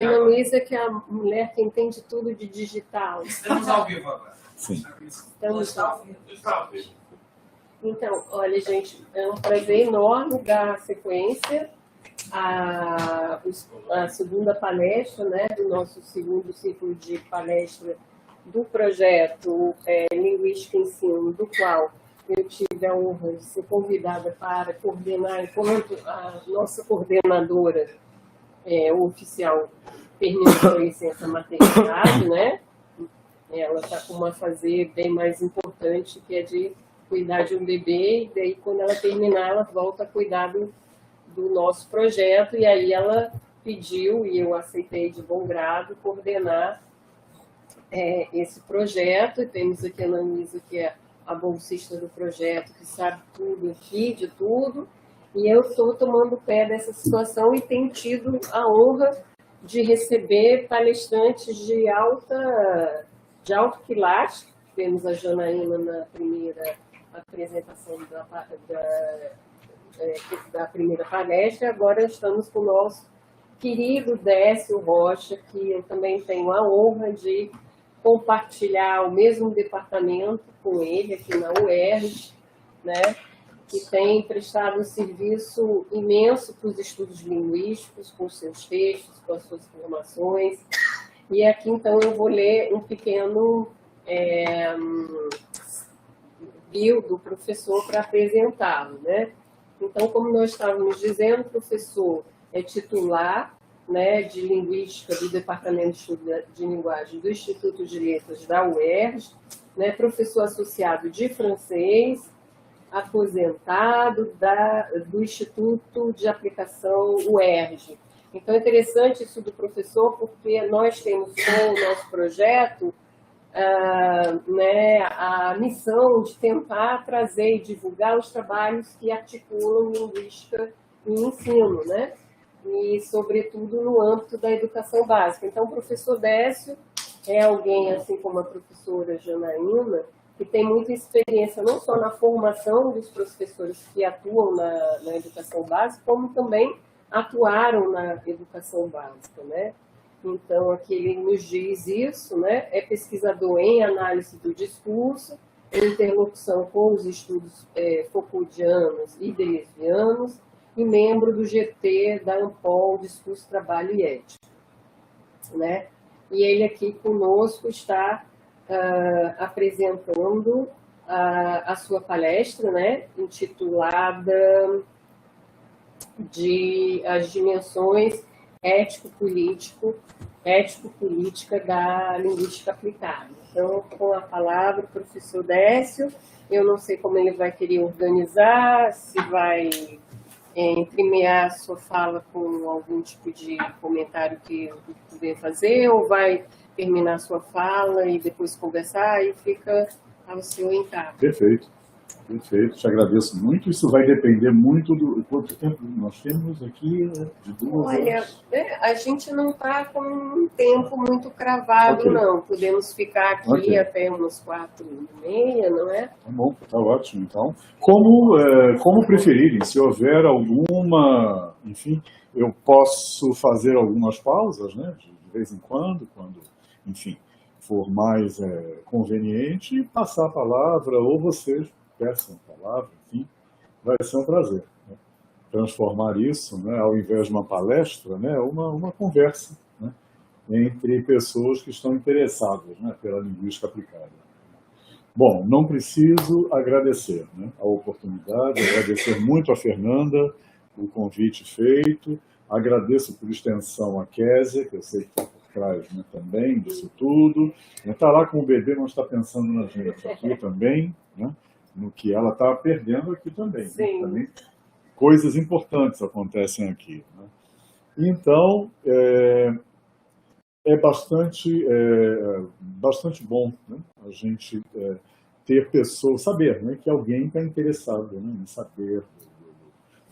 Ana Luísa, que é a mulher que entende tudo de digital. Estamos ao vivo agora. Sim. Estamos ao vivo. Então, olha, gente, é um prazer enorme dar sequência à segunda palestra, né, do nosso segundo ciclo de palestra do projeto Linguística e Ensino, do qual eu tive a honra de ser convidada para coordenar, enquanto a nossa coordenadora oficial terminou a licença maternidade, né? Ela está com uma fazer bem mais importante, que é de cuidar de um bebê, e daí quando ela terminar, ela volta a cuidar do nosso projeto, e aí ela pediu, e eu aceitei de bom grado, coordenar esse projeto. E temos aqui a Ana Luísa, que é a bolsista do projeto, que sabe tudo aqui, de tudo, e eu estou tomando pé dessa situação e tenho tido a honra de receber palestrantes de alto quilate. Temos a Janaína na primeira apresentação da primeira palestra. Agora estamos com o nosso querido Décio Rocha, que eu também tenho a honra de compartilhar o mesmo departamento com ele aqui na UERJ, né, que tem prestado um serviço imenso para os estudos linguísticos, com os seus textos, com as suas formações. E aqui, então, eu vou ler um pequeno bio do professor para apresentá-lo, né? Então, como nós estávamos dizendo, o professor é titular, né, de Linguística do Departamento de Estudo de Linguagem do Instituto de Letras da UERJ, né, professor associado de francês, aposentado do Instituto de Aplicação UERJ. Então, é interessante isso do professor, porque nós temos com o nosso projeto a missão de tentar trazer e divulgar os trabalhos que articulam linguística e ensino, né? E, sobretudo, no âmbito da educação básica. Então, o professor Décio é alguém, assim como a professora Janaína, que tem muita experiência não só na formação dos professores que atuam na educação básica, como também atuaram na educação básica, né? Então, aqui ele nos diz isso, né? É pesquisador em análise do discurso, em interlocução com os estudos Foucauldianos e deleuzianos, e membro do GT da Ampol, Discurso, Trabalho e Ética, né? E ele aqui conosco está apresentando a sua palestra, né, intitulada As Dimensões ético-política da linguística aplicada. Então, com a palavra, o professor Décio, eu não sei como ele vai querer organizar, se vai entremear a sua fala com algum tipo de comentário que eu puder fazer, ou vai terminar a sua fala e depois conversar, e fica ao seu encargo. Perfeito, perfeito. Te agradeço muito. Isso vai depender muito do quanto tempo nós temos aqui, de 2 horas. Olha, a gente não está com um tempo muito cravado, okay. Não. Podemos ficar aqui até umas 4h30, não é? Tá bom, tá ótimo. Então, como preferirem, se houver alguma, enfim, eu posso fazer algumas pausas, né, de vez em quando, enfim, for mais conveniente, e passar a palavra, ou vocês peçam a palavra, enfim, vai ser um prazer, né? Transformar isso, né, ao invés de uma palestra, né, uma conversa, né, entre pessoas que estão interessadas, né, pela linguística aplicada. Bom, não preciso agradecer, né, a oportunidade, agradecer muito a Fernanda, o convite feito, agradeço por extensão a Kézia, que eu sei que está por trás, né, também disso tudo, está lá com o bebê, não está pensando na gente aqui também, né, no que ela está perdendo aqui também, né, também. Coisas importantes acontecem aqui, né. Então, é bastante bom, né, a gente ter pessoas, saber, né, que alguém está interessado, né, em saber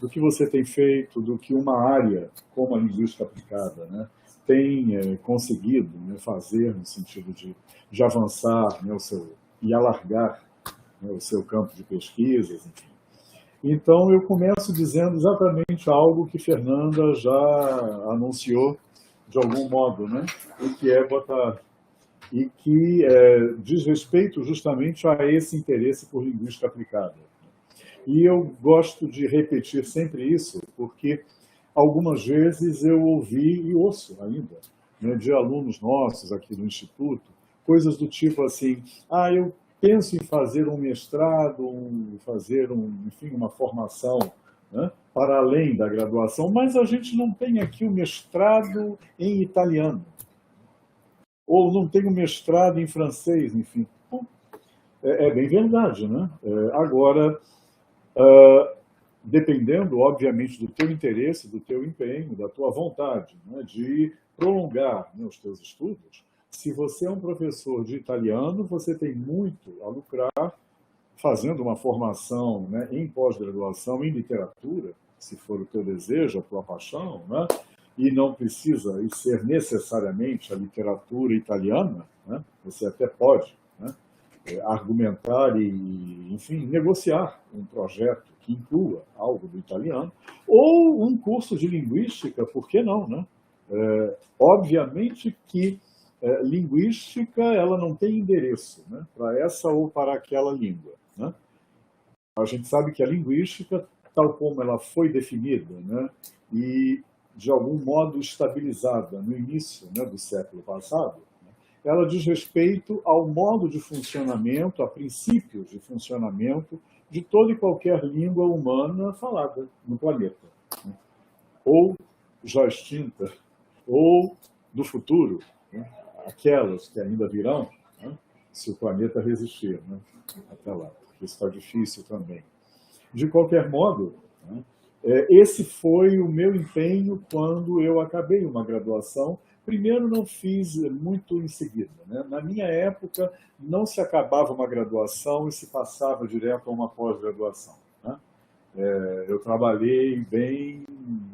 do que você tem feito, do que uma área como a linguística aplicada, né, tem conseguido, né, fazer no sentido de avançar, né, e alargar, né, o seu campo de pesquisas, enfim. Então, eu começo dizendo exatamente algo que Fernanda já anunciou de algum modo, né? O que é boa tarde. E que diz respeito justamente a esse interesse por linguística aplicada. E eu gosto de repetir sempre isso, porque algumas vezes eu ouvi e ouço ainda, né, de alunos nossos aqui no Instituto, coisas do tipo assim, eu penso em fazer um mestrado, fazer enfim, uma formação, né, para além da graduação, mas a gente não tem aqui o mestrado em italiano, ou não tem o mestrado em francês, enfim. Bom, é bem verdade, né? Agora, dependendo, obviamente, do teu interesse, do teu empenho, da tua vontade, né, de prolongar, né, os teus estudos, se você é um professor de italiano, você tem muito a lucrar fazendo uma formação, né, em pós-graduação em literatura, se for o teu desejo, a tua paixão, né, e não precisa ser necessariamente a literatura italiana, né, você até pode, né, argumentar e, enfim, negociar um projeto que inclua algo do italiano, ou um curso de linguística, por que não, né? Obviamente que linguística ela não tem endereço, né, para essa ou para aquela língua, né? A gente sabe que a linguística, tal como ela foi definida, né, e de algum modo estabilizada no início, né, do século passado, ela diz respeito ao modo de funcionamento, a princípios de funcionamento de toda e qualquer língua humana falada no planeta, né? Ou já extinta, ou do futuro, né? Aquelas que ainda virão, né? Se o planeta resistir, né? Até lá, porque isso está difícil também. De qualquer modo, né? Esse foi o meu empenho quando eu acabei uma graduação. Primeiro, não fiz muito em seguida, né? Na minha época, não se acabava uma graduação e se passava direto a uma pós-graduação, né? Eu trabalhei bem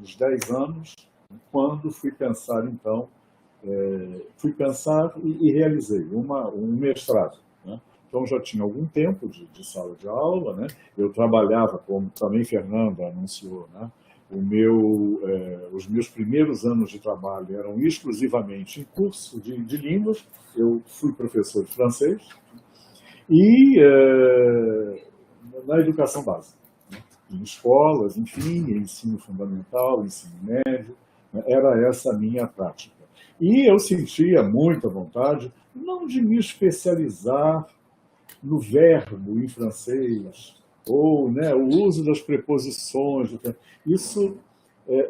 uns 10 anos, quando fui pensar, então, e realizei um mestrado, né? Então, já tinha algum tempo de sala de aula, né? Eu trabalhava, como também Fernanda anunciou, né? Os meus primeiros anos de trabalho eram exclusivamente em curso de línguas. Eu fui professor de francês e na educação básica, né? Em escolas, enfim, em ensino fundamental, ensino médio, né? Era essa a minha prática. E eu sentia muita vontade, não de me especializar no verbo em francês, ou, né, o uso das preposições. Isso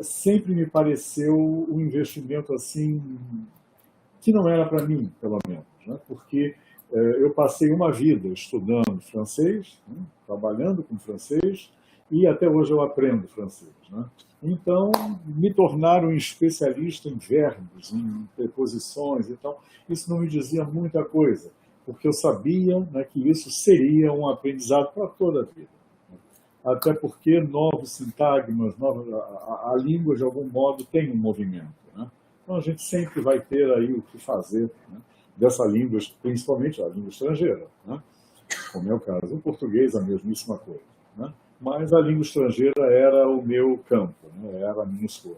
sempre me pareceu um investimento assim que não era para mim, pelo menos, né? Porque eu passei uma vida estudando francês, né, trabalhando com francês, e até hoje eu aprendo francês, né? Então, me tornar um especialista em verbos, em preposições e tal, isso não me dizia muita coisa, porque eu sabia, né, que isso seria um aprendizado para toda a vida. Até porque novos sintagmas, a língua, de algum modo, tem um movimento, né? Então, a gente sempre vai ter aí o que fazer, né, dessa língua, principalmente a língua estrangeira, né? Como é o caso. O português, a mesmíssima coisa, né? Mas a língua estrangeira era o meu campo, né? Era a minha escolha.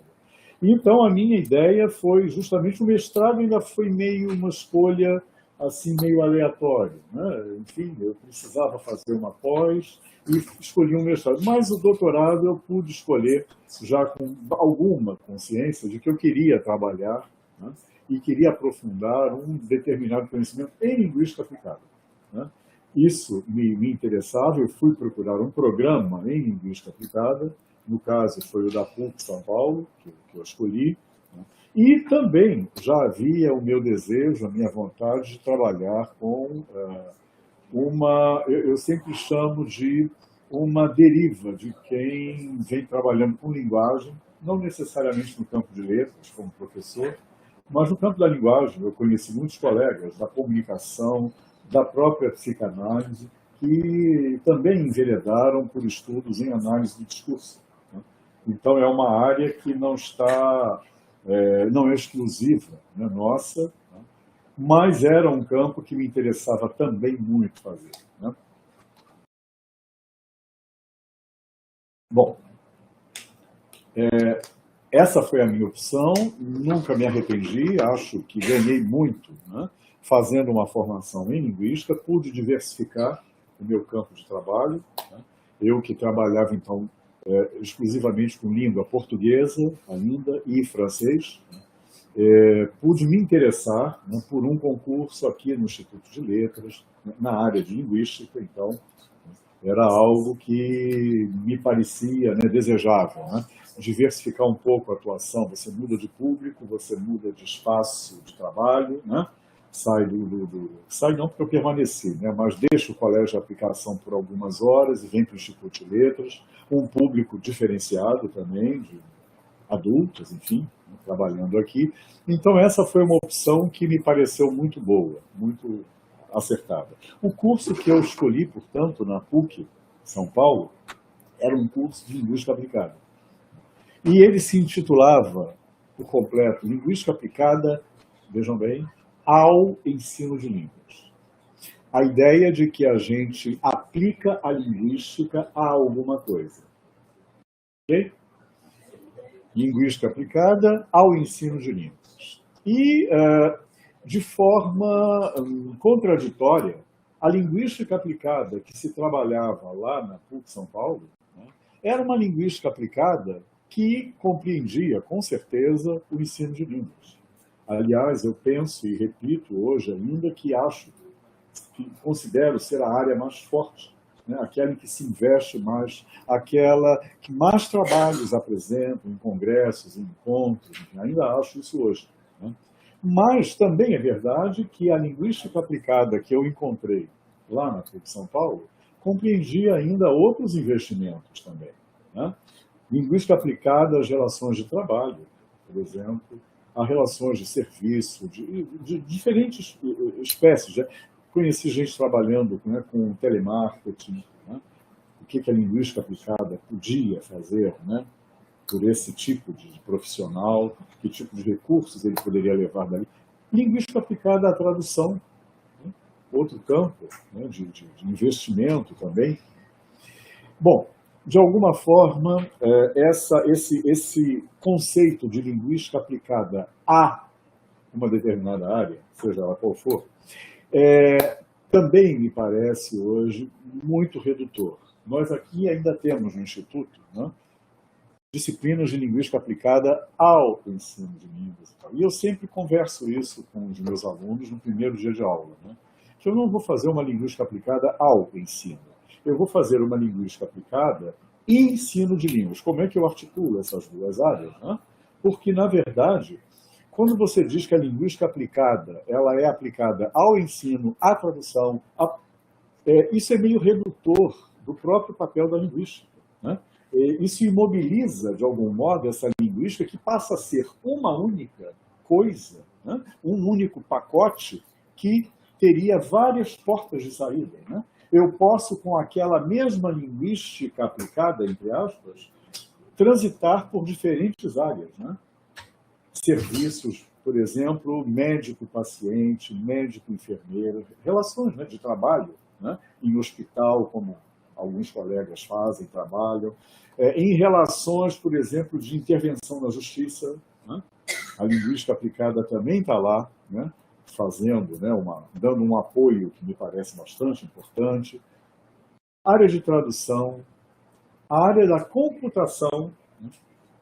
Então, a minha ideia foi justamente o mestrado, ainda foi meio uma escolha assim, meio aleatória, né? Enfim, eu precisava fazer uma pós e escolhi um mestrado. Mas o doutorado eu pude escolher já com alguma consciência de que eu queria trabalhar, né, e queria aprofundar um determinado conhecimento em linguística aplicada, né? Isso me interessava, eu fui procurar um programa em linguística aplicada, no caso foi o da PUC São Paulo, que eu escolhi, né? E também já havia o meu desejo, a minha vontade de trabalhar com eu sempre chamo de uma deriva de quem vem trabalhando com linguagem, não necessariamente no campo de letras, como professor, mas no campo da linguagem. Eu conheci muitos colegas da comunicação, da própria psicanálise, que também enveredaram por estudos em análise do discurso, né? Então, é uma área que não é exclusiva, né, nossa, né? Mas era um campo que me interessava também muito fazer, né? Bom, essa foi a minha opção, nunca me arrependi, acho que ganhei muito, né, fazendo uma formação em linguística, pude diversificar o meu campo de trabalho, né, eu que trabalhava, então, exclusivamente com língua portuguesa ainda e francês, pude me interessar, né, por um concurso aqui no Instituto de Letras, na área de linguística, então era algo que me parecia, né, desejável, né, diversificar um pouco a atuação, você muda de público, você muda de espaço de trabalho, né, sai não porque eu permaneci, né, mas deixa o colégio de aplicação por algumas horas e vem para o Instituto de Letras, um público diferenciado também, de adultos, enfim, trabalhando aqui. Então, essa foi uma opção que me pareceu muito boa, muito acertada. O curso que eu escolhi, portanto, na PUC, São Paulo, era um curso de Linguística Aplicada. E ele se intitulava, por completo, Linguística Aplicada, vejam bem, ao ensino de línguas. A ideia de que a gente aplica a linguística a alguma coisa. Ok? Linguística aplicada ao ensino de línguas. E, de forma contraditória, a linguística aplicada que se trabalhava lá na PUC São Paulo, né, era uma linguística aplicada que compreendia, com certeza, o ensino de línguas. Aliás, eu penso e repito hoje ainda que considero ser a área mais forte, né, aquela em que se investe mais, aquela que mais trabalhos apresentam em congressos, em encontros, enfim, ainda acho isso hoje. Né? Mas também é verdade que a linguística aplicada que eu encontrei lá na PUC São Paulo compreendia ainda outros investimentos também. Né? Linguística aplicada às relações de trabalho, por exemplo, a relações de serviço, de diferentes espécies. Conheci gente trabalhando, né, com telemarketing, né, o que a linguística aplicada podia fazer, né, por esse tipo de profissional, que tipo de recursos ele poderia levar dali. Linguística aplicada à tradução, né, outro campo, né, de investimento também. Bom, de alguma forma, esse conceito de linguística aplicada a uma determinada área, seja ela qual for, também me parece hoje muito redutor. Nós aqui ainda temos no Instituto, né, disciplinas de linguística aplicada ao ensino de línguas. E eu sempre converso isso com os meus alunos no primeiro dia de aula. Né, que eu não vou fazer uma linguística aplicada ao ensino. Eu vou fazer uma linguística aplicada e ensino de línguas. Como é que eu articulo essas duas áreas? Né? Porque, na verdade, quando você diz que a linguística aplicada ela é aplicada ao ensino, à tradução, isso é meio redutor do próprio papel da linguística. Né? Isso imobiliza, de algum modo, essa linguística que passa a ser uma única coisa, né? Um único pacote que teria várias portas de saída. Né? Eu posso, com aquela mesma linguística aplicada, entre aspas, transitar por diferentes áreas. Né? Serviços, por exemplo, médico-paciente, médico-enfermeiro, relações, né, de trabalho, né, em hospital, como alguns colegas fazem, trabalham, em relações, por exemplo, de intervenção na justiça. Né, a linguística aplicada também está lá, né, fazendo, né, dando um apoio que me parece bastante importante. Área de tradução, a área da computação, né,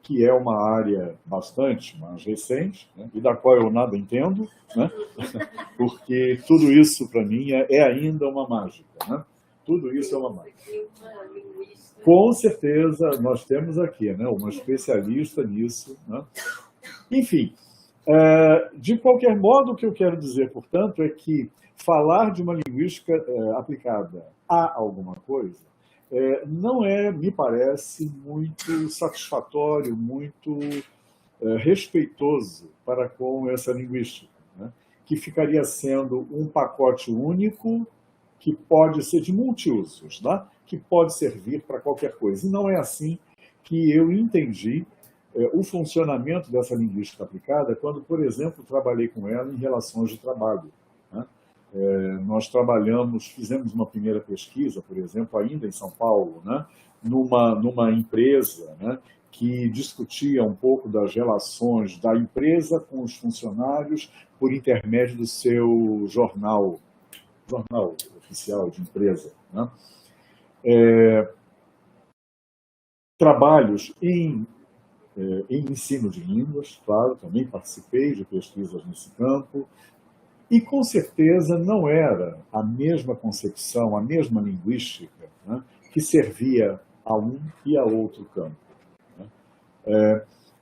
que é uma área bastante mais recente, né, e da qual eu nada entendo, né, porque tudo isso, para mim, é ainda uma mágica. Né? Tudo isso é uma mágica. Com certeza, nós temos aqui, né, uma especialista nisso. Né? Enfim, de qualquer modo, o que eu quero dizer, portanto, é que falar de uma linguística aplicada a alguma coisa não me parece, muito satisfatório, muito respeitoso para com essa linguística, né? Que ficaria sendo um pacote único que pode ser de multiusos, né? Que pode servir para qualquer coisa. E não é assim que eu entendi o funcionamento dessa linguística aplicada quando, por exemplo, trabalhei com ela em relações de trabalho. Né? Nós fizemos uma primeira pesquisa, por exemplo, ainda em São Paulo, né? numa empresa, né? que discutia um pouco das relações da empresa com os funcionários por intermédio do seu jornal oficial de empresa, né? Trabalhos em ensino de línguas, claro, também participei de pesquisas nesse campo, e com certeza não era a mesma concepção, a mesma linguística, né, que servia a um e a outro campo, né?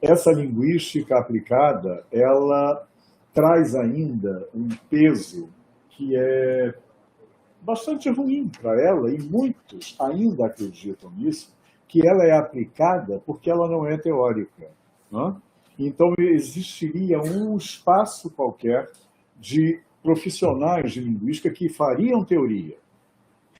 Essa linguística aplicada, ela traz ainda um peso que é bastante ruim para ela, e muitos ainda acreditam nisso, que ela é aplicada porque ela não é teórica, né? Então, existiria um espaço qualquer de profissionais de linguística que fariam teoria,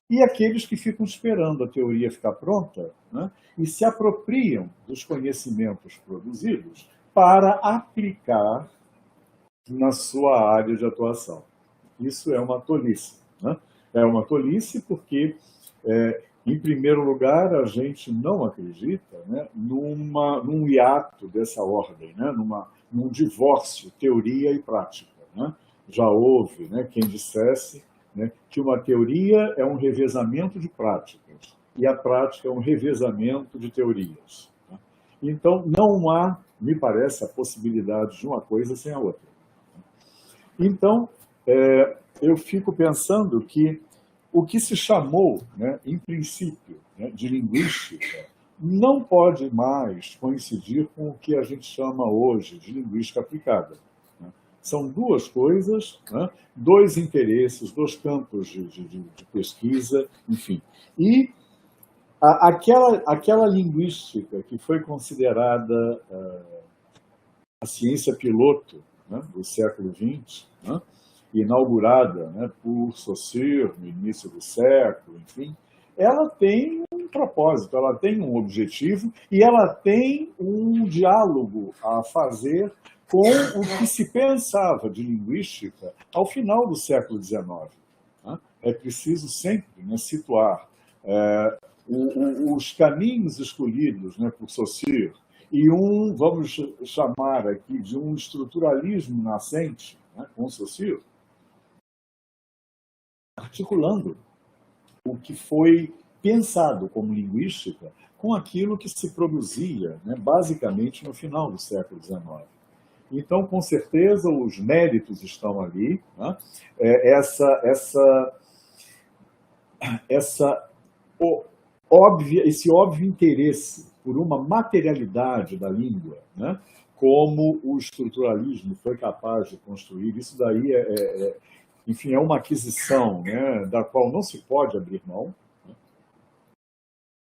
e aqueles que ficam esperando a teoria ficar pronta, né, e se apropriam dos conhecimentos produzidos para aplicar na sua área de atuação. Isso é uma tolice, né? É uma tolice porque, em primeiro lugar, a gente não acredita, né, num hiato dessa ordem, né, num divórcio, teoria e prática, né? Já houve, né, quem dissesse, né, que uma teoria é um revezamento de práticas e a prática é um revezamento de teorias, né? Então, não há, me parece, a possibilidade de uma coisa sem a outra. Então, eu fico pensando que o que se chamou, né, em princípio, né, de linguística não pode mais coincidir com o que a gente chama hoje de linguística aplicada, né? São duas coisas, né, dois interesses, dois campos de pesquisa, enfim. E aquela linguística que foi considerada a ciência piloto, né, do século XX, né, inaugurada, né, por Saussure no início do século, enfim, ela tem um propósito, ela tem um objetivo e ela tem um diálogo a fazer com o que se pensava de linguística ao final do século XIX, né? É preciso sempre, né, situar os caminhos escolhidos, né, por Saussure e vamos chamar aqui de um estruturalismo nascente, né, com Saussure, articulando o que foi pensado como linguística com aquilo que se produzia, né, basicamente no final do século XIX. Então, com certeza, os méritos estão ali, né? Esse óbvio interesse por uma materialidade da língua, né, como o estruturalismo foi capaz de construir, isso daí enfim, é uma aquisição, né, da qual não se pode abrir mão.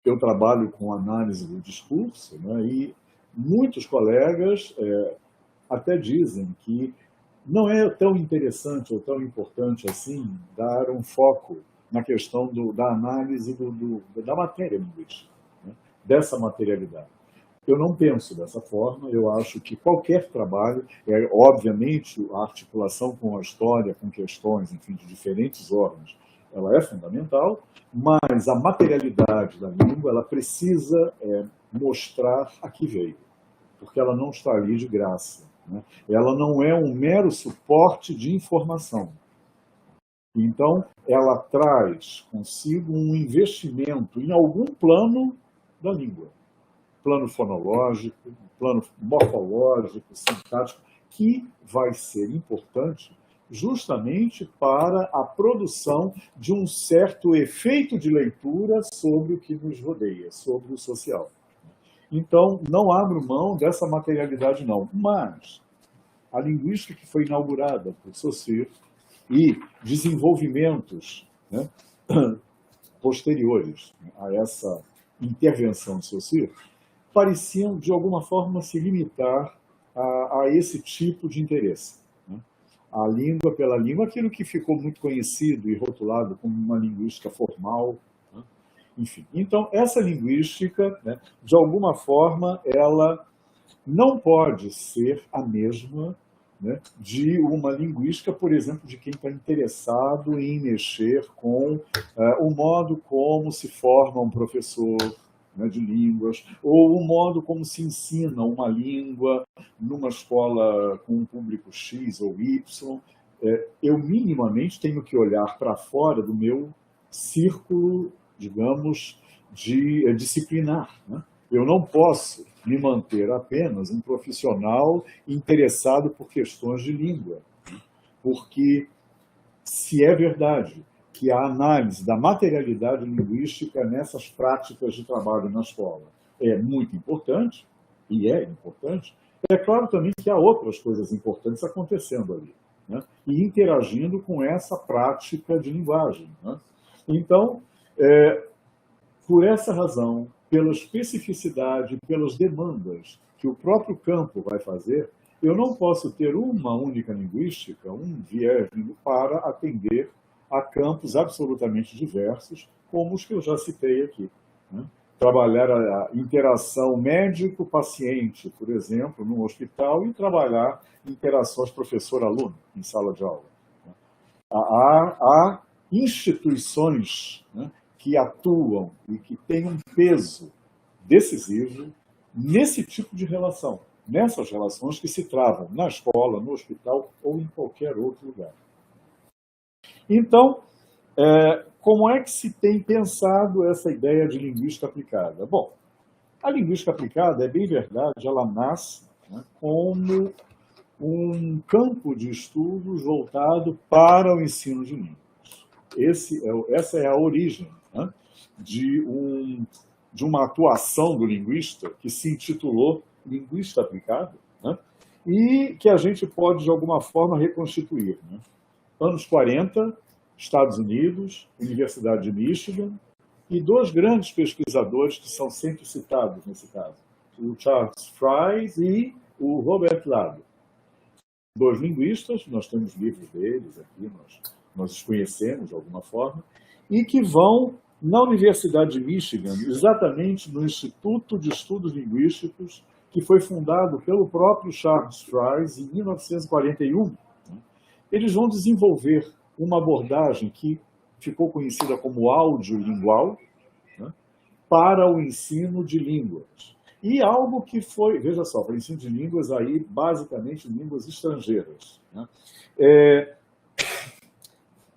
Eu trabalho com análise do discurso, né, e muitos colegas até dizem que não é tão interessante ou tão importante assim dar um foco na questão da análise da matéria linguística, né, dessa materialidade. Eu não penso dessa forma, eu acho que qualquer trabalho, obviamente, a articulação com a história, com questões, enfim, de diferentes ordens, ela é fundamental, mas a materialidade da língua, ela precisa mostrar a que veio, porque ela não está ali de graça, né? Ela não é um mero suporte de informação. Então, ela traz consigo um investimento em algum plano da língua. Plano fonológico, plano morfológico, sintático, que vai ser importante justamente para a produção de um certo efeito de leitura sobre o que nos rodeia, sobre o social. Então, não abro mão dessa materialidade, não. Mas a linguística que foi inaugurada por Saussure e desenvolvimentos, né, posteriores a essa intervenção de Saussure pareciam, de alguma forma, se limitar a esse tipo de interesse, né? A língua pela língua, aquilo que ficou muito conhecido e rotulado como uma linguística formal, né? Enfim. Então, essa linguística, né, de alguma forma, ela não pode ser a mesma, né, de uma linguística, por exemplo, de quem está interessado em mexer com o modo como se forma um professor, né, de línguas, ou o modo como se ensina uma língua numa escola com um público X ou Y, eu minimamente tenho que olhar para fora do meu círculo, digamos, disciplinar, né? Eu não posso me manter apenas um profissional interessado por questões de língua, porque se é verdade que a análise da materialidade linguística nessas práticas de trabalho na escola é muito importante, e é importante, é claro também que há outras coisas importantes acontecendo ali, né? E interagindo com essa prática de linguagem, né? Então, por essa razão, pela especificidade, pelas demandas que o próprio campo vai fazer, eu não posso ter uma única linguística, um viés para atender a campos absolutamente diversos, como os que eu já citei aqui, né? Trabalhar a interação médico-paciente, por exemplo, num hospital, e trabalhar interações professor-aluno em sala de aula. Há instituições, né, que atuam e que têm um peso decisivo nesse tipo de relação, nessas relações que se travam na escola, no hospital ou em qualquer outro lugar. Então, como é que se tem pensado essa ideia de linguística aplicada? Bom, a linguística aplicada, é bem verdade, ela nasce, né, como um campo de estudos voltado para o ensino de línguas. Essa é a origem, né, de uma atuação do linguista que se intitulou Linguística Aplicada, né, e que a gente pode, de alguma forma, reconstituir, né? Anos 40, Estados Unidos, Universidade de Michigan, e dois grandes pesquisadores que são sempre citados nesse caso, o Charles Fries e o Robert Lado. Dois linguistas, nós temos livros deles aqui, nós os conhecemos de alguma forma, e que vão na Universidade de Michigan, exatamente no Instituto de Estudos Linguísticos, que foi fundado pelo próprio Charles Fries em 1941. Eles vão desenvolver uma abordagem que ficou conhecida como audiolingual, né, para o ensino de línguas. E algo que foi, veja só, para o ensino de línguas, aí, basicamente línguas estrangeiras, né,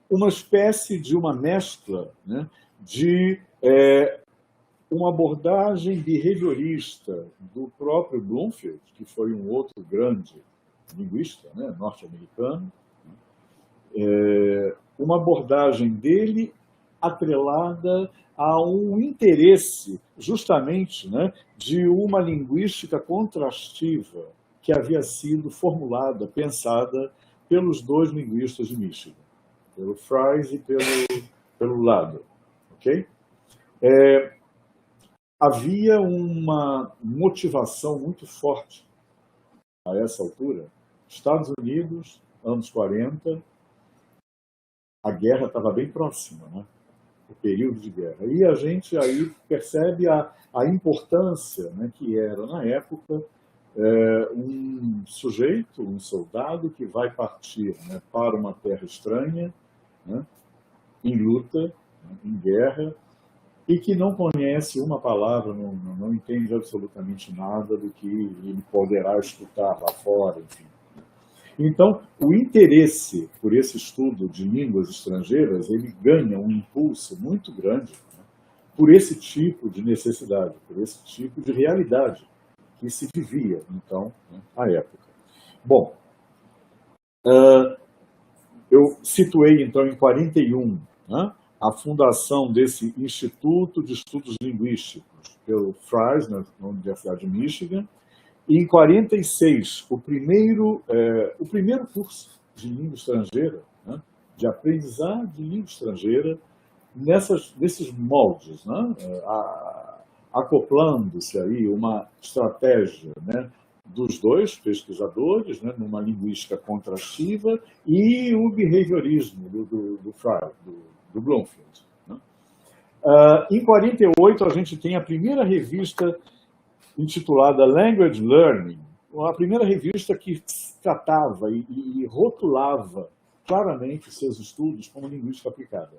uma espécie de uma mescla, né, de uma abordagem behaviorista do próprio Bloomfield, que foi um outro grande linguista, né, norte-americano, uma abordagem dele atrelada a um interesse, justamente, né, de uma linguística contrastiva que havia sido formulada, pensada pelos dois linguistas de Michigan, pelo Fries e pelo Lado. Okay? Havia uma motivação muito forte a essa altura. Estados Unidos, anos 40, a guerra estava bem próxima, né? O período de guerra. E a gente aí percebe a importância, né, que era, na época, um sujeito, um soldado que vai partir, né, para uma terra estranha, né, em luta, né, em guerra, e que não conhece uma palavra, não entende absolutamente nada do que ele poderá escutar lá fora, enfim. Então, o interesse por esse estudo de línguas estrangeiras, ele ganha um impulso muito grande, né, por esse tipo de necessidade, por esse tipo de realidade que se vivia, então, né, à época. Bom, eu situei, então, em 41, né, a fundação desse Instituto de Estudos Linguísticos pelo Fries, na Universidade de Michigan, e em 46, o primeiro curso de língua estrangeira, né, de aprendizagem de língua estrangeira, nesses moldes, né, acoplando-se aí uma estratégia, né, dos dois pesquisadores, né, numa linguística contrastiva, e o behaviorismo do Fry, do Bloomfield. Né. Em 48, a gente tem a primeira revista intitulada Language Learning, a primeira revista que tratava e rotulava claramente os seus estudos como linguística aplicada.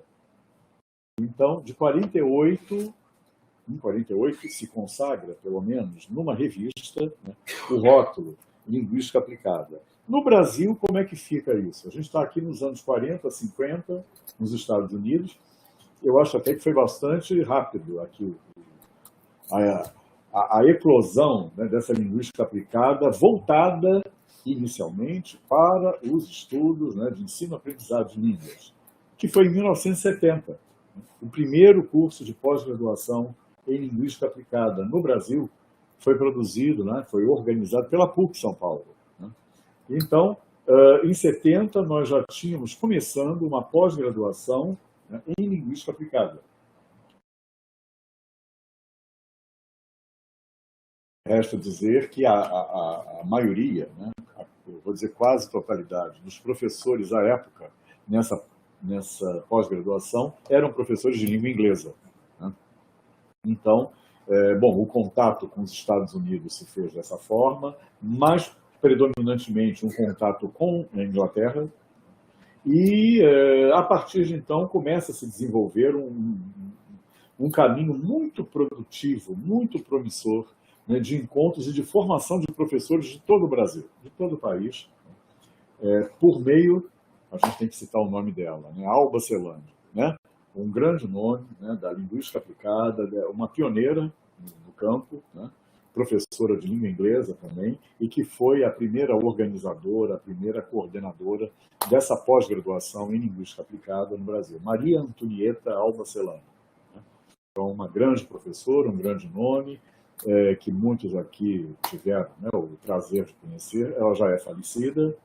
Então, de 48, em 48, se consagra, pelo menos, numa revista, né, o rótulo Linguística Aplicada. No Brasil, como é que fica isso? A gente está aqui nos anos 40, 50, nos Estados Unidos. Eu acho até que foi bastante rápido aqui a eclosão, né, dessa linguística aplicada, voltada inicialmente para os estudos, né, de ensino-aprendizado de línguas, que foi em 1970. O primeiro curso de pós-graduação em linguística aplicada no Brasil foi produzido, né, foi organizado pela PUC São Paulo. Né? Então, em 70, nós já tínhamos começando uma pós-graduação, né, em linguística aplicada. Resta dizer que a maioria, né, eu vou dizer quase totalidade, dos professores à época nessa pós-graduação eram professores de língua inglesa. Né? Então, bom, o contato com os Estados Unidos se fez dessa forma, mas predominantemente um contato com a Inglaterra, e a partir de então começa a se desenvolver um caminho muito produtivo, muito promissor, né, de encontros e de formação de professores de todo o Brasil, de todo o país, por meio, a gente tem que citar o nome dela, né, Alba Celani, né, um grande nome, né, da linguística aplicada, uma pioneira no campo, né, professora de língua inglesa também, e que foi a primeira organizadora, a primeira coordenadora dessa pós-graduação em linguística aplicada no Brasil, Maria Antonieta Alba Celani. Né? Então, uma grande professora, um grande nome, que muitos aqui tiveram, né, o prazer de conhecer. Ela já é falecida,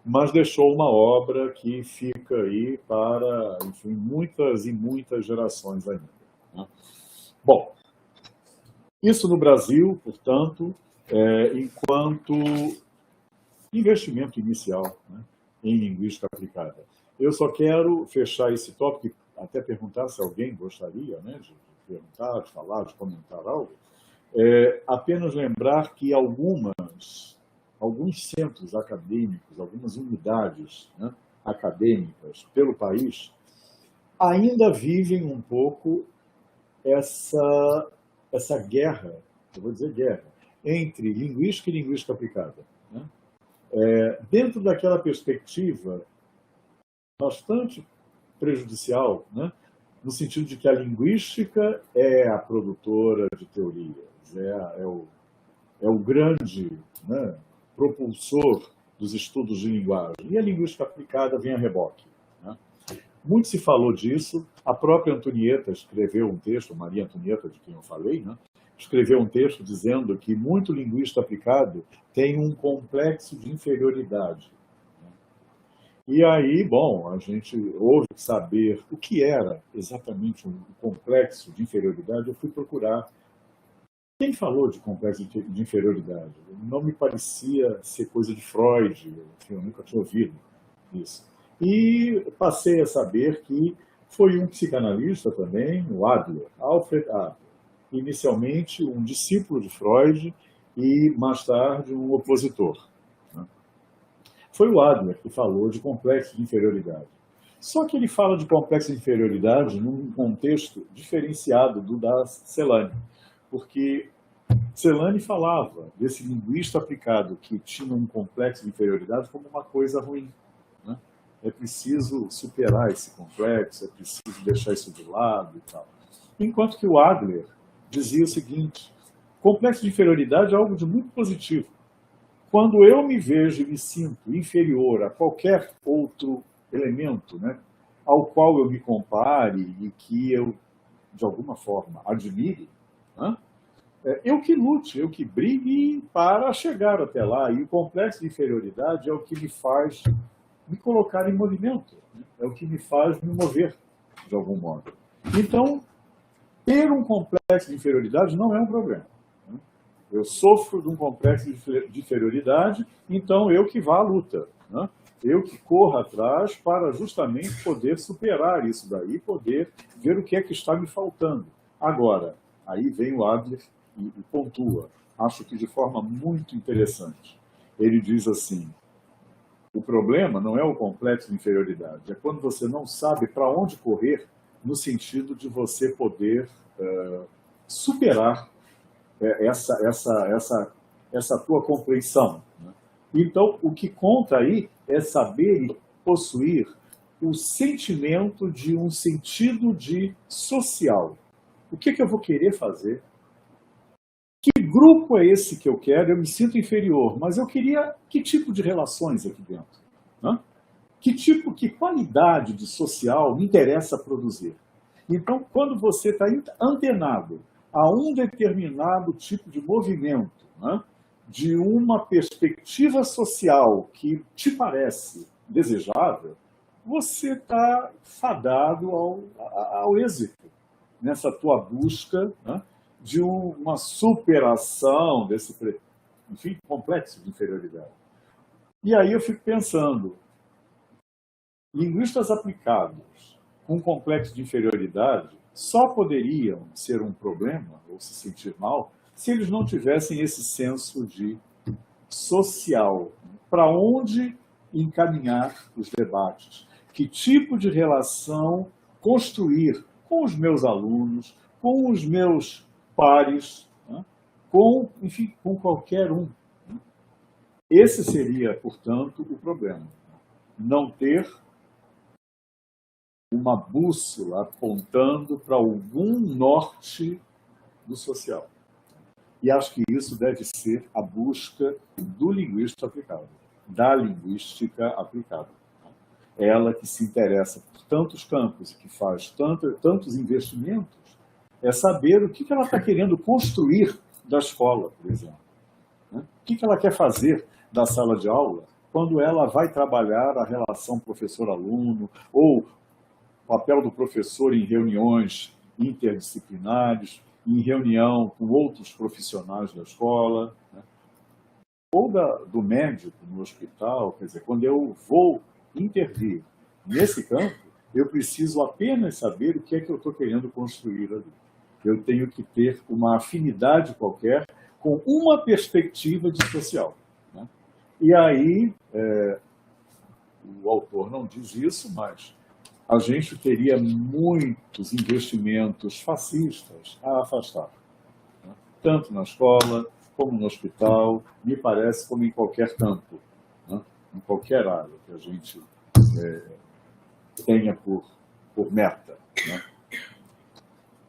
mas deixou uma obra que fica aí para, enfim, muitas e muitas gerações ainda. Né? Bom, isso no Brasil, portanto, enquanto investimento inicial, né, em linguística aplicada. Eu só quero fechar esse tópico e até perguntar se alguém gostaria, né, de perguntar, de falar, de comentar algo. Apenas lembrar que alguns centros acadêmicos, algumas unidades, né, acadêmicas pelo país, ainda vivem um pouco essa guerra, eu vou dizer guerra, entre linguística e linguística aplicada. Né? Dentro daquela perspectiva bastante prejudicial, né? No sentido de que a linguística é a produtora de teorias, é o grande, né, propulsor dos estudos de linguagem, e a linguística aplicada vem a reboque. Né? Muito se falou disso, a própria Antonieta escreveu um texto, Maria Antonieta, de quem eu falei, né, escreveu um texto dizendo que muito linguista aplicado tem um complexo de inferioridade. E aí, bom, a gente houve que saber o que era exatamente um complexo de inferioridade. Eu fui procurar. Quem falou de complexo de inferioridade? Não me parecia ser coisa de Freud, eu nunca tinha ouvido isso. E passei a saber que foi um psicanalista também, o Adler, Alfred Adler, inicialmente um discípulo de Freud e mais tarde um opositor. Foi o Adler que falou de complexo de inferioridade. Só que ele fala de complexo de inferioridade num contexto diferenciado do da Celani, porque Celani falava desse linguista aplicado que tinha um complexo de inferioridade como uma coisa ruim. Né? É preciso superar esse complexo, é preciso deixar isso de lado e tal. Enquanto que o Adler dizia o seguinte: complexo de inferioridade é algo de muito positivo. Quando eu me vejo e me sinto inferior a qualquer outro elemento, né, ao qual eu me compare e que eu, de alguma forma, admire, né, eu que lute, eu que brigue para chegar até lá. E o complexo de inferioridade é o que me faz me colocar em movimento, né, é o que me faz me mover, de algum modo. Então, ter um complexo de inferioridade não é um problema. Eu sofro de um complexo de inferioridade, então eu que vá à luta. Né? Eu que corro atrás para justamente poder superar isso daí, poder ver o que é que está me faltando. Agora, aí vem o Adler e pontua, acho que de forma muito interessante. Ele diz assim: o problema não é o complexo de inferioridade, é quando você não sabe para onde correr, no sentido de você poder superar essa tua compreensão, né? Então, o que conta aí é saber e possuir o sentimento de um sentido de social. O que eu vou querer fazer? Que grupo é esse que eu quero? Eu me sinto inferior, mas eu queria que tipo de relações aqui dentro? Né? Que qualidade de social me interessa produzir? Então, quando você está antenado a um determinado tipo de movimento, né, de uma perspectiva social que te parece desejável, você está fadado ao êxito nessa tua busca, né, de uma superação desse, enfim, complexo de inferioridade. E aí eu fico pensando, linguistas aplicados com complexo de inferioridade só poderiam ser um problema ou se sentir mal se eles não tivessem esse senso de social. Para onde encaminhar os debates? Que tipo de relação construir com os meus alunos, com os meus pares, né? Enfim, com qualquer um. Esse seria, portanto, o problema. Não ter uma bússola apontando para algum norte do social. E acho que isso deve ser a busca do linguista aplicado, da linguística aplicada. Ela que se interessa por tantos campos e que faz tantos investimentos, é saber o que ela está querendo construir da escola, por exemplo. O que ela quer fazer da sala de aula quando ela vai trabalhar a relação professor-aluno ou o papel do professor em reuniões interdisciplinares, em reunião com outros profissionais da escola, né? Ou do médico no hospital. Quer dizer, quando eu vou intervir nesse campo, eu preciso apenas saber o que é que eu estou querendo construir ali. Eu tenho que ter uma afinidade qualquer com uma perspectiva de social, né? E aí, o autor não diz isso, mas a gente teria muitos investimentos fascistas a afastar, né? Tanto na escola, como no hospital, me parece, como em qualquer campo, né? Em qualquer área que a gente tenha por meta, né?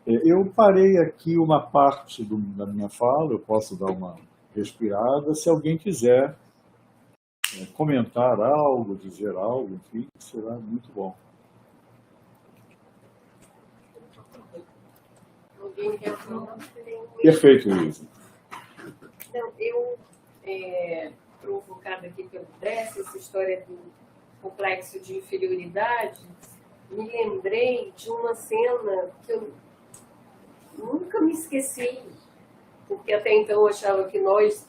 Eu parei aqui uma parte da minha fala, eu posso dar uma respirada, se alguém quiser comentar algo, dizer algo, enfim, será muito bom. Alguém quer falar? Perfeito, Luísa. Então, eu, provocada aqui pelo Décio, essa história do complexo de inferioridade, me lembrei de uma cena que eu nunca me esqueci, porque até então eu achava que nós,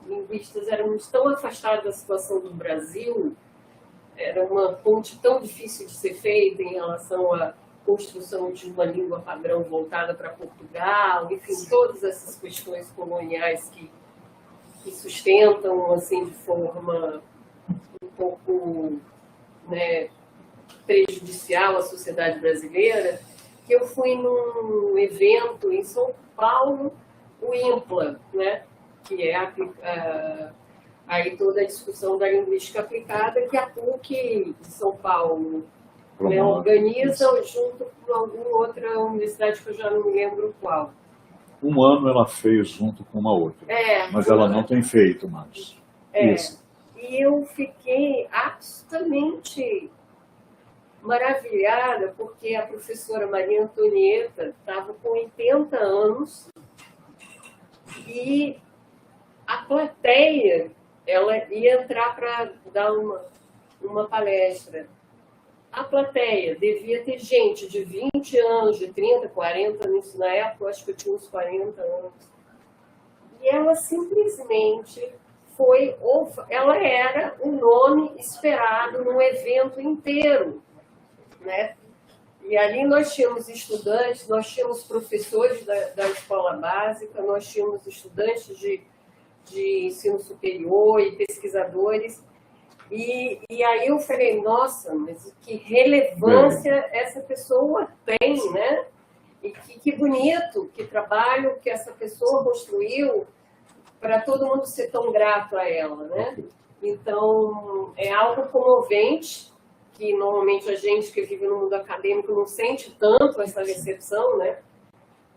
linguistas, éramos tão afastados da situação do Brasil, era uma ponte tão difícil de ser feita em relação à construção de uma língua padrão voltada para Portugal, enfim, todas essas questões coloniais que sustentam, assim, de forma um pouco, né, prejudicial à sociedade brasileira, que eu fui num evento em São Paulo, o IMPLA, né, que é aí toda a discussão da linguística aplicada que a PUC de São Paulo, né, organiza junto com alguma outra universidade que eu já não me lembro qual. Um ano ela fez junto com uma outra, mas ela não tem feito mais. Isso. E eu fiquei absolutamente maravilhada, porque a professora Maria Antonieta estava com 80 anos e a plateia, ela ia entrar para dar uma palestra. A plateia devia ter gente de 20 anos, de 30, 40 anos, na época eu acho que eu tinha uns 40 anos. E ela simplesmente ela era o nome esperado no evento inteiro, né? E ali nós tínhamos estudantes, nós tínhamos professores da escola básica, nós tínhamos estudantes de ensino superior e pesquisadores. E aí eu falei, nossa, mas que relevância essa pessoa tem, né? E que bonito, que trabalho que essa pessoa construiu para todo mundo ser tão grato a ela, né? Então, é algo comovente, que normalmente a gente que vive no mundo acadêmico não sente tanto essa recepção, né?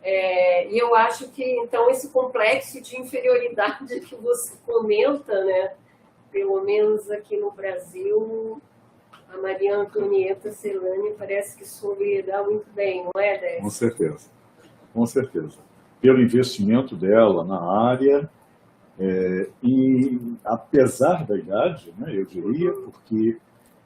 E eu acho que, então, esse complexo de inferioridade que você comenta, né? Pelo menos aqui no Brasil, a Maria Antonieta Celani parece que soube lidar muito bem, não é, Décio? Com certeza, com certeza. Pelo investimento dela na área, e apesar da idade, né, eu diria, porque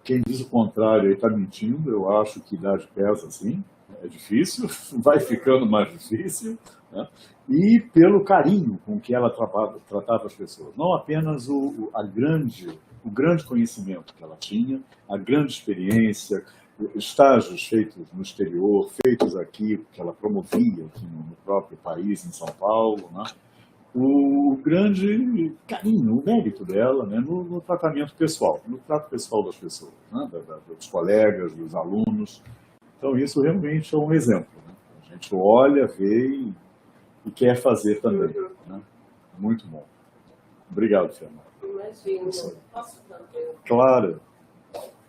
quem diz o contrário está mentindo, eu acho que idade pesa, sim, é difícil, vai ficando mais difícil, né, e pelo carinho com que ela tratava as pessoas, não apenas o grande conhecimento que ela tinha, a grande experiência, estágios feitos no exterior, feitos aqui, que ela promovia aqui no próprio país, em São Paulo, né, o grande carinho, o mérito dela, né, no tratamento pessoal, no trato pessoal das pessoas, né, dos colegas, dos alunos. Então, isso realmente é um exemplo, né? A gente olha, vê e quer fazer também, né? Muito bom. Obrigado, Fernanda. Imagina. Posso fazer? Claro.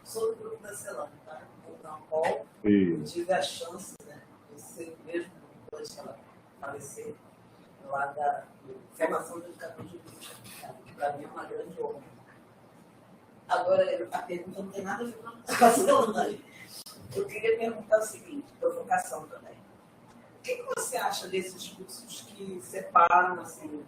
Sou do grupo da Celani, tá? Vou dar um call. E... tive a chance, né, de ser mesmo depois que ela falecer, lá da formação do educador jurídico, que para mim é uma grande honra. Agora, a pergunta não tem nada a ver com a Celani. Eu queria perguntar o seguinte, provocação também. O que você acha desses cursos que separam, assim, eu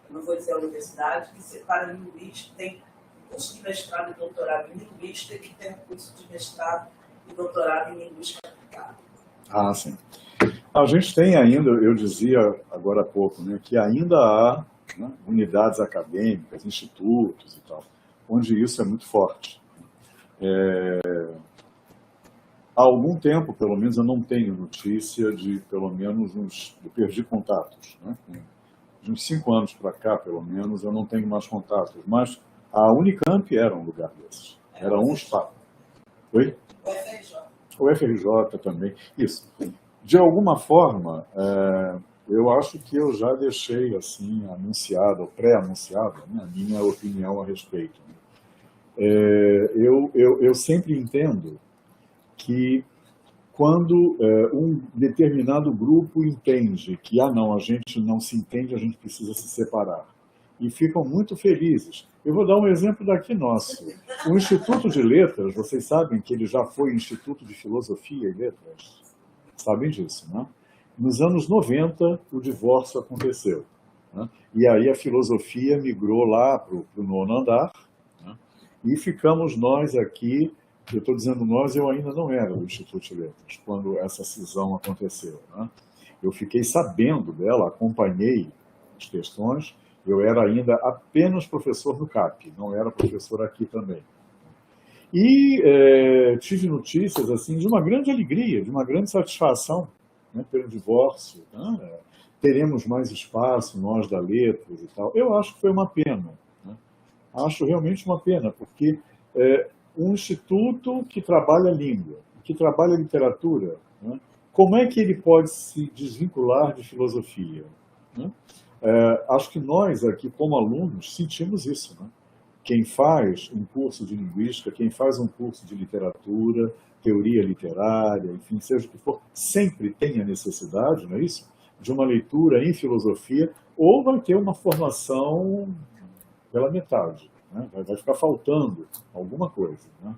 não vou dizer a universidade, que separa linguística, tem curso de mestrado e doutorado em linguística e tem curso de mestrado e doutorado em linguística aplicada? Ah, sim. A gente tem ainda, eu dizia agora há pouco, né, que ainda há, né, unidades acadêmicas, institutos e tal, onde isso é muito forte. Há algum tempo, pelo menos, eu não tenho notícia de, pelo menos, eu perdi contatos, né? De uns 5 anos para cá, pelo menos, eu não tenho mais contatos. Mas a Unicamp era um lugar desses. Era um espaço. Oi? O FRJ. O FRJ também. Isso. De alguma forma, eu acho que eu já deixei assim anunciado, ou pré-anunciado, né, a minha opinião a respeito. Eu sempre entendo que quando um determinado grupo entende que, não, a gente não se entende, a gente precisa se separar, e ficam muito felizes. Eu vou dar um exemplo daqui nosso. O Instituto de Letras, vocês sabem que ele já foi Instituto de Filosofia e Letras? Sabem disso, né? Nos anos 90, o divórcio aconteceu, né? E aí a filosofia migrou lá para o 9º andar, né? E ficamos nós aqui. Eu estou dizendo nós, eu ainda não era do Instituto de Letras, quando essa cisão aconteceu, né? Eu fiquei sabendo dela, acompanhei as questões, eu era ainda apenas professor no CAP, não era professor aqui também. E tive notícias assim, de uma grande alegria, de uma grande satisfação, né, pelo divórcio, né? Teremos mais espaço, nós da Letras e tal. Eu acho que foi uma pena, né? Acho realmente uma pena, porque um instituto que trabalha língua, que trabalha literatura, né, como é que ele pode se desvincular de filosofia, né? Acho que nós aqui, como alunos, sentimos isso, né? Quem faz um curso de linguística, quem faz um curso de literatura, teoria literária, enfim, seja o que for, sempre tem a necessidade, não é isso? De uma leitura em filosofia, ou vai ter uma formação pela metade, né? Vai ficar faltando alguma coisa, né?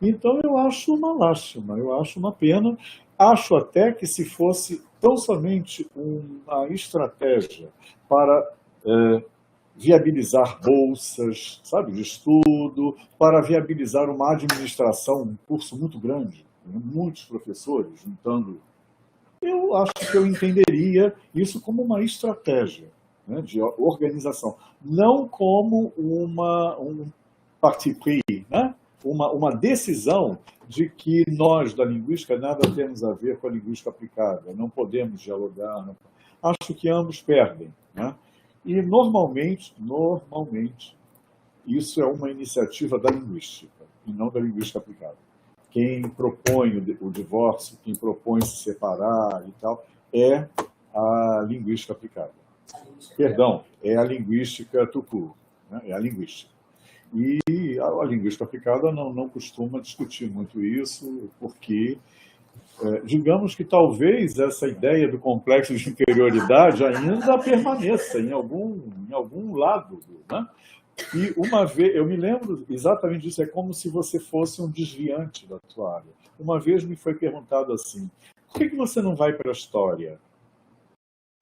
Então eu acho uma lástima, eu acho uma pena, acho até que se fosse tão somente uma estratégia para viabilizar bolsas, sabe, de estudo, para viabilizar uma administração, um curso muito grande, né? Muitos professores juntando. Eu acho que eu entenderia isso como uma estratégia, né, de organização, não como um parti pris, né? Uma decisão de que nós, da linguística, nada temos a ver com a linguística aplicada, não podemos dialogar. Não... Acho que ambos perdem, né? E, normalmente, isso é uma iniciativa da linguística, e não da linguística aplicada. Quem propõe o divórcio, quem propõe se separar e tal, é a linguística aplicada. Perdão, é a linguística tucu, né? É a linguística. E a linguística aplicada não costuma discutir muito isso, porque, digamos que talvez essa ideia do complexo de inferioridade ainda permaneça em algum lado, né? E uma vez, eu me lembro exatamente disso, é como se você fosse um desviante da tua área. Uma vez me foi perguntado assim, por que você não vai para a história?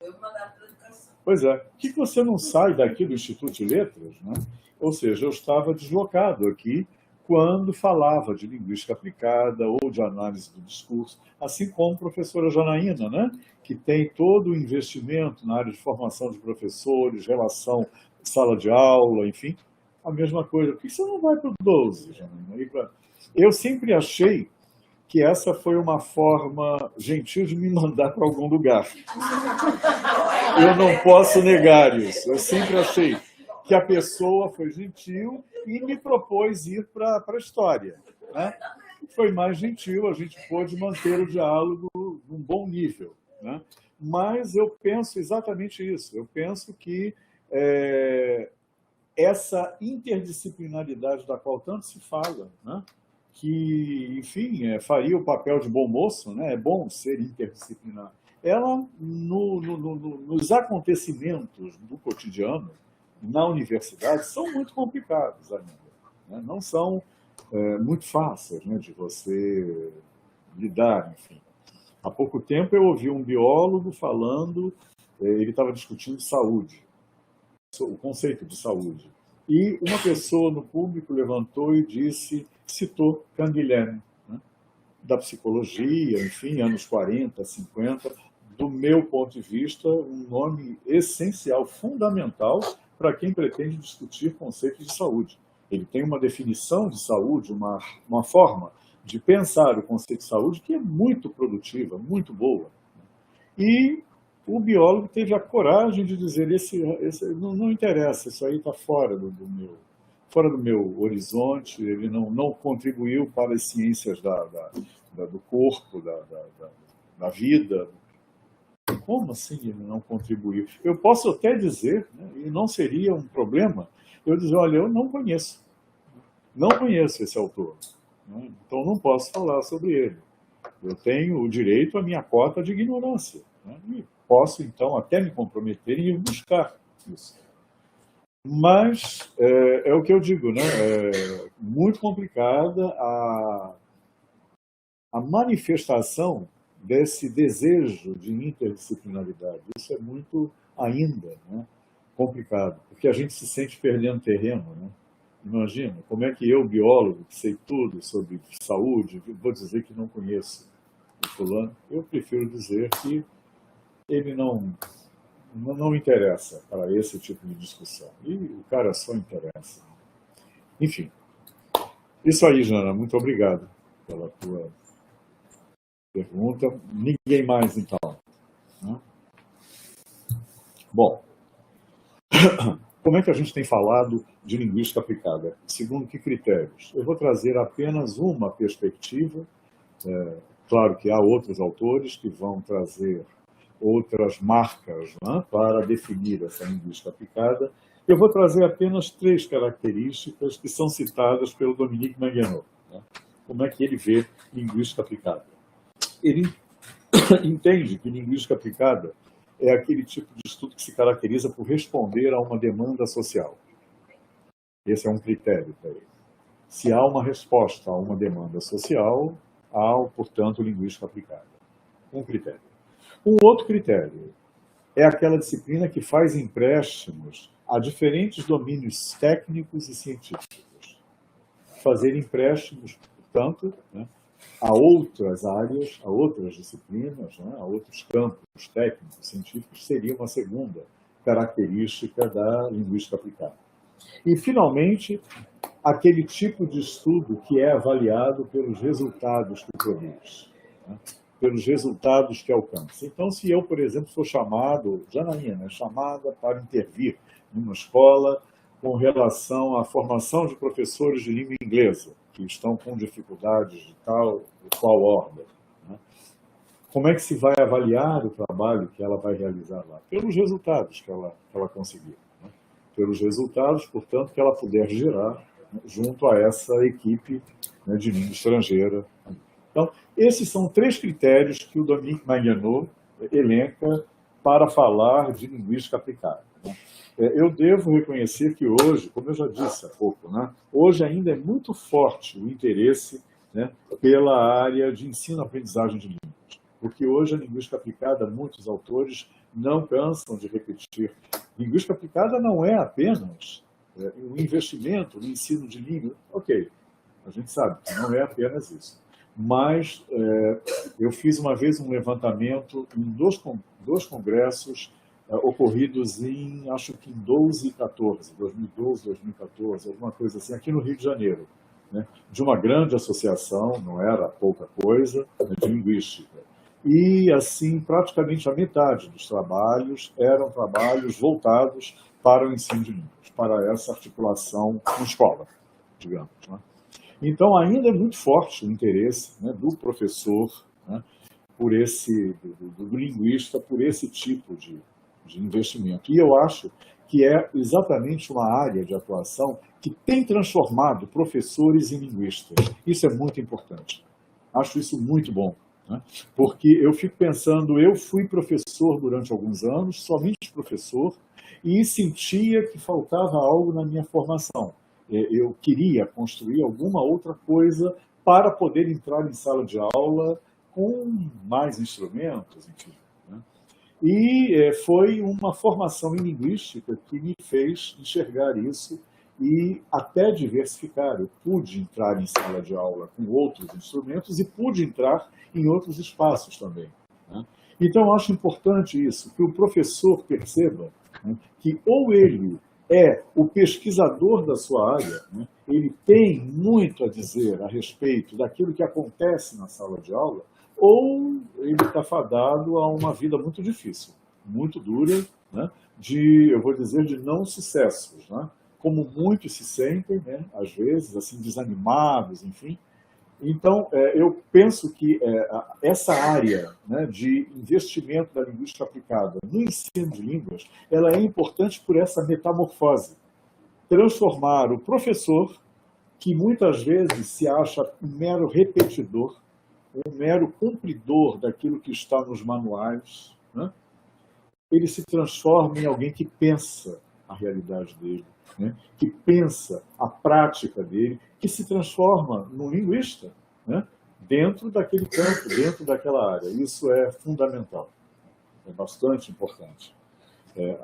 Eu vou mandar para a educação. Pois é, por que você não sai daqui do Instituto de Letras, né? Ou seja, eu estava deslocado aqui quando falava de linguística aplicada ou de análise do discurso, assim como a professora Janaína, né? Que tem todo o investimento na área de formação de professores, relação sala de aula, enfim, a mesma coisa. Por que você não vai para o 12, Janaína? Eu sempre achei que essa foi uma forma gentil de me mandar para algum lugar. Eu não posso negar isso. Eu sempre achei que a pessoa foi gentil e me propôs ir para a história, né? Foi mais gentil, a gente pôde manter o diálogo num bom nível, né? Mas eu penso exatamente isso. Eu penso que essa interdisciplinaridade da qual tanto se fala, né? Que, enfim, faria o papel de bom moço, né? É bom ser interdisciplinar. Ela, nos acontecimentos do cotidiano, na universidade, são muito complicados ainda, né? Não são muito fáceis, né, de você lidar, enfim. Há pouco tempo eu ouvi um biólogo falando, ele estava discutindo saúde, o conceito de saúde. E uma pessoa no público levantou e citou Canguilhem, né, da psicologia, enfim, anos 40, 50, do meu ponto de vista, um nome essencial, fundamental, para quem pretende discutir conceitos de saúde. Ele tem uma definição de saúde, uma forma de pensar o conceito de saúde que é muito produtiva, muito boa. E o biólogo teve a coragem de dizer, não interessa, isso aí está fora do meu horizonte, ele não contribuiu para as ciências do corpo, da vida. Como assim ele não contribuiu? Eu posso até dizer, né, e não seria um problema, eu dizer, olha, eu não conheço esse autor, né, então não posso falar sobre ele. Eu tenho o direito à minha cota de ignorância, né, e posso, então, até me comprometer em ir buscar isso. Mas é o que eu digo, né, é muito complicada a manifestação desse desejo de interdisciplinaridade. Isso é muito, ainda, né, complicado, porque a gente se sente perdendo terreno, né? Imagina, como é que eu, biólogo, que sei tudo sobre saúde, vou dizer que não conheço o fulano? Eu prefiro dizer que ele não interessa para esse tipo de discussão. E o cara só interessa. Enfim, isso aí, Jana, muito obrigado pela tua pergunta. Ninguém mais, então, né? Bom, como é que a gente tem falado de linguística aplicada? Segundo que critérios? Eu vou trazer apenas uma perspectiva. Claro que há outros autores que vão trazer outras marcas, né, para definir essa linguística aplicada. Eu vou trazer apenas 3 características que são citadas pelo Dominique Manguenot, né? Como é que ele vê linguística aplicada? Ele entende que linguística aplicada é aquele tipo de estudo que se caracteriza por responder a uma demanda social. Esse é um critério para ele. Se há uma resposta a uma demanda social, há, portanto, linguística aplicada. Um critério. Um outro critério é aquela disciplina que faz empréstimos a diferentes domínios técnicos e científicos. Fazer empréstimos, portanto, né, a outras áreas, a outras disciplinas, né, a outros campos técnicos, científicos, seria uma segunda característica da linguística aplicada. E, finalmente, aquele tipo de estudo que é avaliado pelos resultados que produz, né, pelos resultados que alcança. Então, se eu, por exemplo, sou chamado, Janaína, chamada para intervir numa escola com relação à formação de professores de língua inglesa, que estão com dificuldades de qual ordem, né? como é que se vai avaliar o trabalho que ela vai realizar lá? Pelos resultados que ela conseguir. Né? Pelos resultados, portanto, que ela puder gerar, né, junto a essa equipe, né, de língua estrangeira. Então, esses são 3 critérios que o Dominique Magnaneau elenca para falar de linguística aplicada. Né? Eu devo reconhecer que hoje, como eu já disse há pouco, né, hoje ainda é muito forte o interesse, né, pela área de ensino-aprendizagem de línguas. Porque hoje a linguística aplicada, muitos autores não cansam de repetir. Linguística aplicada não é apenas um investimento no ensino de língua. Ok, a gente sabe que não é apenas isso. Mas eu fiz uma vez um levantamento em dois congressos ocorridos em, acho que em 12 e 14, 2012, 2014, alguma coisa assim, aqui no Rio de Janeiro, né, de uma grande associação, não era pouca coisa, né, de linguística. E, assim, praticamente a metade dos trabalhos eram trabalhos voltados para o ensino de línguas, para essa articulação com escola, digamos, né? Então, ainda é muito forte o interesse, né, do professor, né, por do linguista, por esse tipo de investimento. E eu acho que é exatamente uma área de atuação que tem transformado professores em linguistas. Isso é muito importante. Acho isso muito bom, né? Porque eu fico pensando, eu fui professor durante alguns anos, somente professor, e sentia que faltava algo na minha formação. Eu queria construir alguma outra coisa para poder entrar em sala de aula com mais instrumentos, enfim, né? E foi uma formação em linguística que me fez enxergar isso e até diversificar. Eu pude entrar em sala de aula com outros instrumentos e pude entrar em outros espaços também, né? Então, acho importante isso, que o professor perceba, né, que ou ele é o pesquisador da sua área, né, ele tem muito a dizer a respeito daquilo que acontece na sala de aula, ou ele está fadado a uma vida muito difícil, muito dura, né, eu vou dizer, de não sucessos, né, como muitos se sentem, né, às vezes, assim, desanimados, enfim. Então, eu penso que essa área, né, de investimento da linguística aplicada no ensino de línguas, ela é importante por essa metamorfose. Transformar o professor, que muitas vezes se acha um mero repetidor, um mero cumpridor daquilo que está nos manuais, né, ele se transforma em alguém que pensa a realidade dele, né, que pensa a prática dele, que se transforma num linguista, né, dentro daquele campo, dentro daquela área. Isso é fundamental, é bastante importante.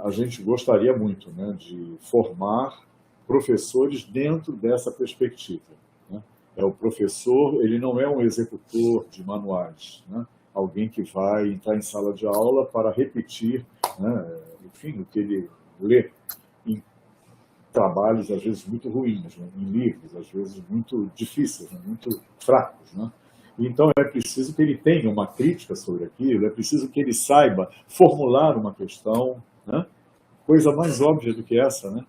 A gente gostaria muito, né, de formar professores dentro dessa perspectiva, né? O professor, ele não é um executor de manuais, né? Alguém que vai entrar em sala de aula para repetir, né, enfim, o que ele lê em trabalhos, às vezes, muito ruins, né? Em livros, às vezes, muito difíceis, né? Muito fracos, né? Então, é preciso que ele tenha uma crítica sobre aquilo, é preciso que ele saiba formular uma questão, né? Coisa mais óbvia do que essa, né?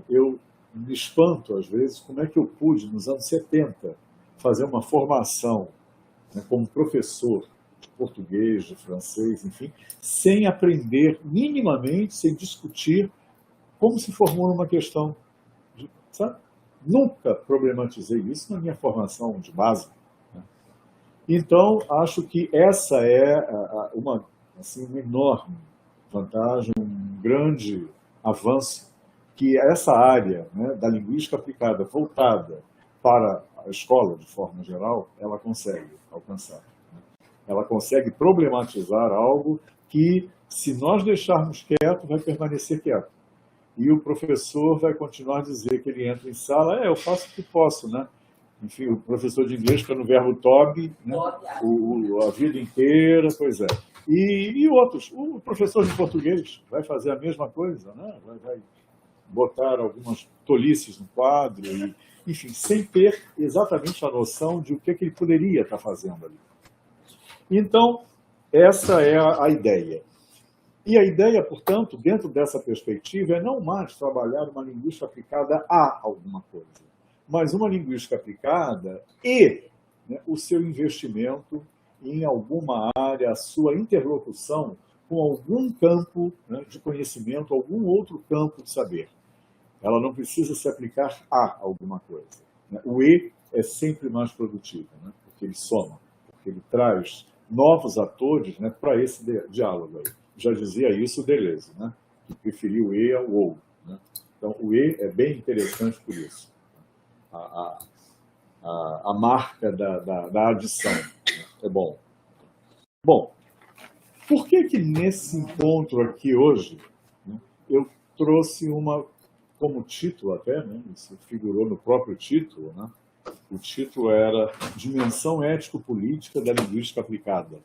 Eu me espanto, às vezes, como é que eu pude, nos anos 70, fazer uma formação, né, como professor de português, de francês, enfim, sem aprender minimamente, sem discutir como se formula uma questão, sabe? Nunca problematizei isso na minha formação de base, né? Então, acho que essa é uma enorme vantagem, um grande avanço que essa área, né, da linguística aplicada, voltada para a escola, de forma geral, ela consegue alcançar, né? Ela consegue problematizar algo que, se nós deixarmos quieto, vai permanecer quieto. E o professor vai continuar a dizer que ele entra em sala, eu faço o que posso, né? Enfim, o professor de inglês fica no verbo to, né? A vida inteira, pois é. E outros, o professor de português vai fazer a mesma coisa, né? Vai botar algumas tolices no quadro, e, enfim, sem ter exatamente a noção de o que ele poderia estar fazendo ali. Então, essa é a ideia. E a ideia, portanto, dentro dessa perspectiva, é não mais trabalhar uma linguística aplicada a alguma coisa, mas uma linguística aplicada e, né, o seu investimento em alguma área a sua interlocução com algum campo, né, de conhecimento, algum outro campo de saber. Ela não precisa se aplicar a alguma coisa, né? O E é sempre mais produtivo, né, porque ele soma, porque ele traz novos atores, né, para esse diálogo aí. Já dizia isso o Deleuze, né, que preferiu o E ao OU, né? Então, o E é bem interessante por isso. A marca da adição, né, é bom. Bom, por que nesse encontro aqui hoje, né, eu trouxe como título até, né, isso figurou no próprio título, né, o título era Dimensão Ético-Política da Linguística Aplicada.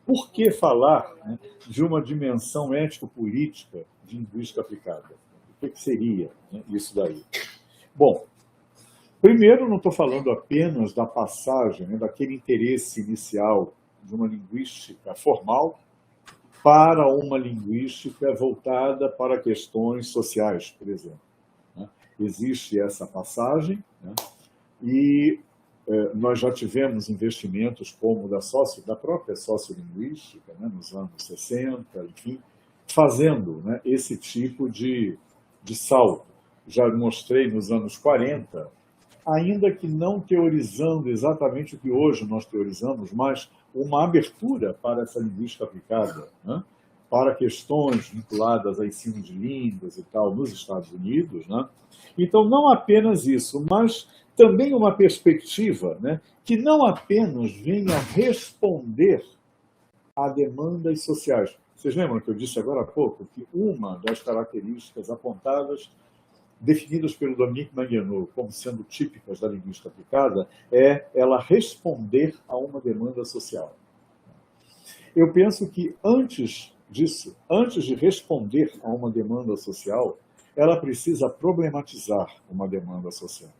Por que falar, né, de uma dimensão ético-política de linguística aplicada? O que seria, né, isso daí? Bom, primeiro, não estou falando apenas da passagem, né, daquele interesse inicial de uma linguística formal para uma linguística voltada para questões sociais, por exemplo, né? Existe essa passagem, né? E nós já tivemos investimentos como da própria sociolinguística, né, nos anos 60, enfim, fazendo, né, esse tipo de salto. Já mostrei nos anos 40, ainda que não teorizando exatamente o que hoje nós teorizamos, mas uma abertura para essa linguística aplicada, né, para questões vinculadas a ensino de línguas e tal nos Estados Unidos, né? Então, não apenas isso, mas também uma perspectiva, né, que não apenas venha responder a demandas sociais. Vocês lembram que eu disse agora há pouco que uma das características apontadas, definidas pelo Dominique Magnon como sendo típicas da linguística aplicada, é ela responder a uma demanda social. Eu penso que antes disso, antes de responder a uma demanda social, ela precisa problematizar uma demanda social.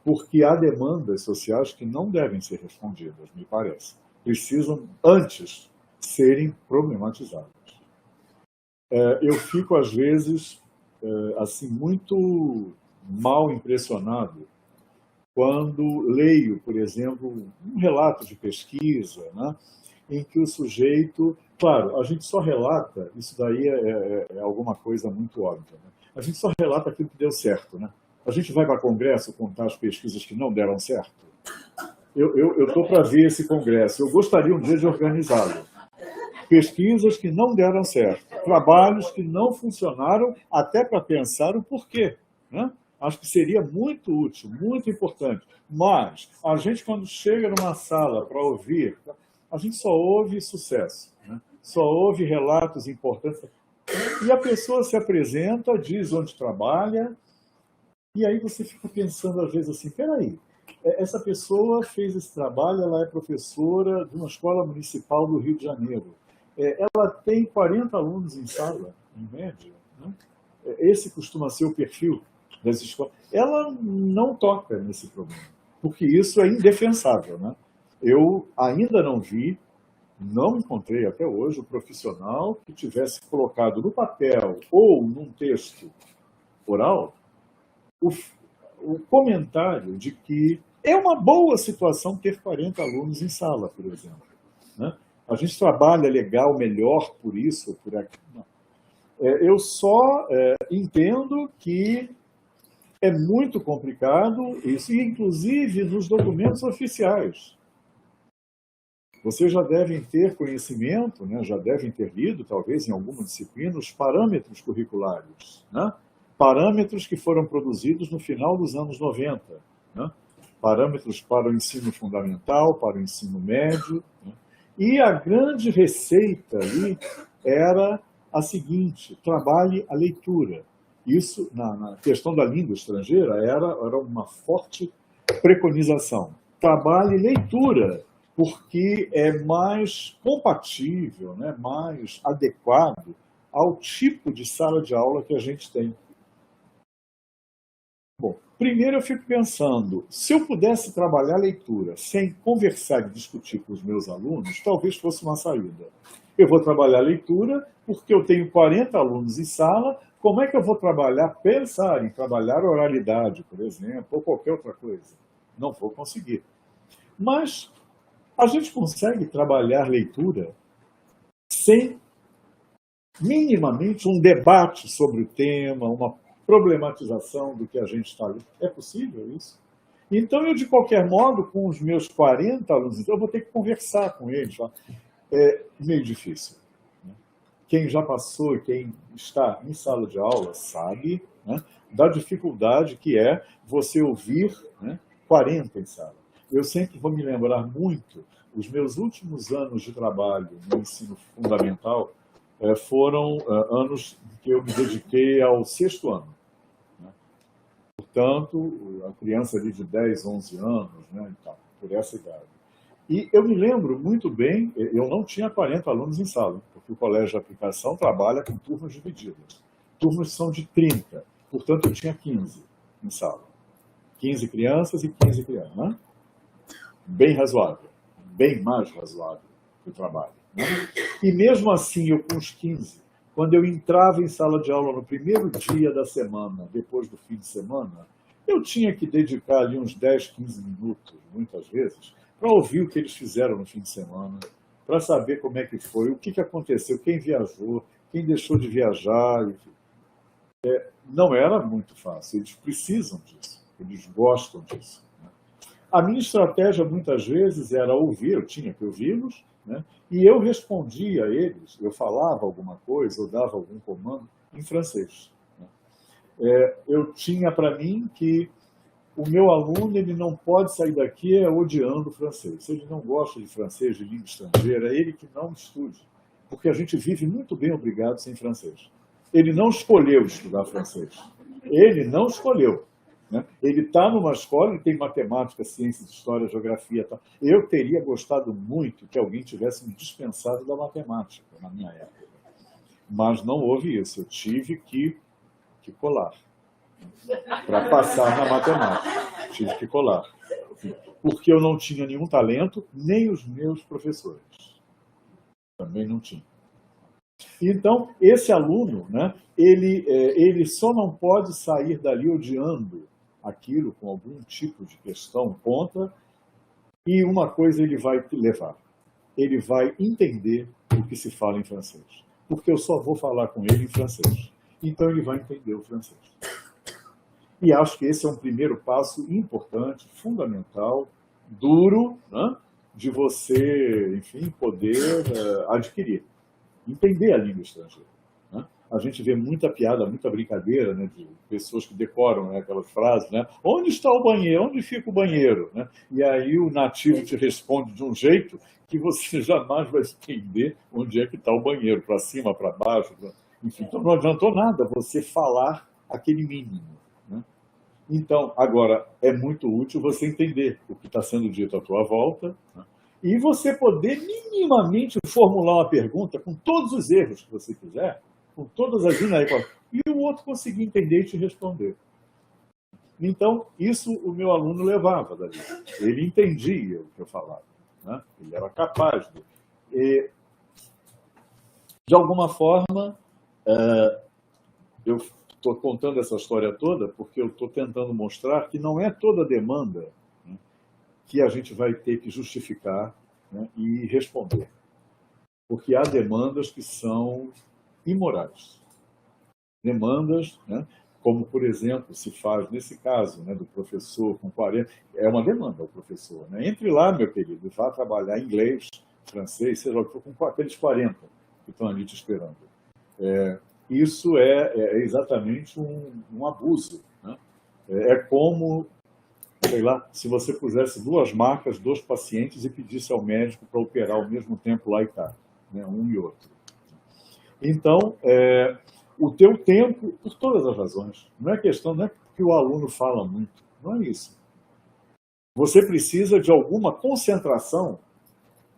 Porque há demandas sociais que não devem ser respondidas, me parece. Precisam, antes, serem problematizadas. Eu fico, às vezes, assim, muito mal impressionado quando leio, por exemplo, um relato de pesquisa, né, em que o sujeito... Claro, a gente só relata, isso daí é alguma coisa muito óbvia, né? A gente só relata aquilo que deu certo, né? A gente vai para congresso contar as pesquisas que não deram certo. Eu estou para ver esse congresso. Eu gostaria um dia de organizá-lo. Pesquisas que não deram certo. Trabalhos que não funcionaram, até para pensar o porquê, né? Acho que seria muito útil, muito importante. Mas a gente, quando chega numa sala para ouvir, a gente só ouve sucesso, né? Só ouve relatos importantes. E a pessoa se apresenta, diz onde trabalha, e aí você fica pensando, às vezes, assim, peraí, essa pessoa fez esse trabalho, ela é professora de uma escola municipal do Rio de Janeiro. Ela tem 40 alunos em sala, em média, né? Esse costuma ser o perfil das escolas. Ela não toca nesse problema, porque isso é indefensável, né? Eu ainda não encontrei até hoje o profissional que tivesse colocado no papel ou num texto oral o comentário de que é uma boa situação ter 40 alunos em sala, por exemplo, né? A gente trabalha legal, melhor por isso ou por aquilo. Eu só entendo que é muito complicado isso, e inclusive nos documentos oficiais. Vocês já devem ter conhecimento, né, já devem ter lido, talvez em alguma disciplina, os parâmetros curriculares, né? Parâmetros que foram produzidos no final dos anos 90. Né? Parâmetros para o ensino fundamental, para o ensino médio. Né? E a grande receita ali era a seguinte: trabalhe a leitura. Isso, na questão da língua estrangeira, era uma forte preconização. Trabalhe leitura, porque é mais compatível, né, mais adequado ao tipo de sala de aula que a gente tem. Bom, primeiro eu fico pensando, se eu pudesse trabalhar a leitura sem conversar e discutir com os meus alunos, talvez fosse uma saída. Eu vou trabalhar a leitura porque eu tenho 40 alunos em sala, como é que eu vou pensar em trabalhar oralidade, por exemplo, ou qualquer outra coisa? Não vou conseguir. Mas A gente consegue trabalhar leitura sem minimamente um debate sobre o tema, uma problematização do que a gente está lendo. É possível isso? Então, eu, de qualquer modo, com os meus 40 alunos, eu vou ter que conversar com eles. É meio difícil. Quem já passou e quem está em sala de aula sabe, né, da dificuldade que é você ouvir, né, 40 em sala. Eu sempre vou me lembrar muito, os meus últimos anos de trabalho no ensino fundamental foram anos que eu me dediquei ao 6º ano. Né? Portanto, a criança ali de 10, 11 anos, né, então, por essa idade. E eu me lembro muito bem, eu não tinha 40 alunos em sala, porque o colégio de aplicação trabalha com turmas divididas. Turmas são de 30, portanto eu tinha 15 em sala. 15 crianças e 15 crianças. Né? Bem razoável, bem mais razoável que o trabalho. Né? E mesmo assim, eu com os 15, quando eu entrava em sala de aula no primeiro dia da semana, depois do fim de semana, eu tinha que dedicar ali uns 10, 15 minutos, muitas vezes, para ouvir o que eles fizeram no fim de semana, para saber como é que foi, o que aconteceu, quem viajou, quem deixou de viajar. Enfim. Não era muito fácil, eles precisam disso, eles gostam disso. Né? A minha estratégia, muitas vezes, era ouvir, eu tinha que ouvi-los, né? E eu respondia a eles, eu falava alguma coisa, eu dava algum comando em francês. Né? Eu tinha para mim que o meu aluno ele não pode sair daqui odiando o francês. Se ele não gosta de francês, de língua estrangeira, é ele que não estude. Porque a gente vive muito bem obrigado sem francês. Ele não escolheu estudar francês. Ele não escolheu. Né? Ele está numa escola, ele tem matemática, ciências, história, geografia. Tá? Eu teria gostado muito que alguém tivesse me dispensado da matemática na minha época. Mas não houve isso. Eu tive que colar. Para passar na matemática. Tive que colar. Porque eu não tinha nenhum talento, nem os meus professores. Também não tinham. Então, esse aluno, né, ele só não pode sair dali odiando aquilo com algum tipo de questão contra, e uma coisa ele vai levar. Ele vai entender o que se fala em francês. Porque eu só vou falar com ele em francês. Então, ele vai entender o francês. E acho que esse é um primeiro passo importante, fundamental, duro, né, de você, enfim, poder adquirir. Entender a língua estrangeira. Né? A gente vê muita piada, muita brincadeira, né, de pessoas que decoram, né, aquelas frases, né? Onde está o banheiro? Onde fica o banheiro? Né? E aí o nativo te responde de um jeito que você jamais vai entender onde é que está o banheiro, para cima, para baixo. Enfim, então não adiantou nada você falar aquele mínimo. Né? Então, agora, é muito útil você entender o que está sendo dito à tua volta, né? E você poder minimamente formular uma pergunta com todos os erros que você quiser, com todas as inadequações, e o outro conseguir entender e te responder. Então, isso o meu aluno levava dali. Ele entendia o que eu falava. Né? Ele era capaz de... De alguma forma, eu estou contando essa história toda porque eu estou tentando mostrar que não é toda demanda que a gente vai ter que justificar, né, e responder. Porque há demandas que são imorais. Demandas, né, como, por exemplo, se faz nesse caso, né, do professor com 40... É uma demanda ao professor. Né? Entre lá, meu querido, vá trabalhar inglês, francês, seja o que for, com aqueles 40 que estão ali te esperando. Isso é exatamente um abuso. Né? É como... sei lá, se você pusesse 2 macas, 2 pacientes e pedisse ao médico para operar ao mesmo tempo lá e cá, né, um e outro. Então, o teu tempo, por todas as razões, não é questão, não é que o aluno fala muito, não é isso. Você precisa de alguma concentração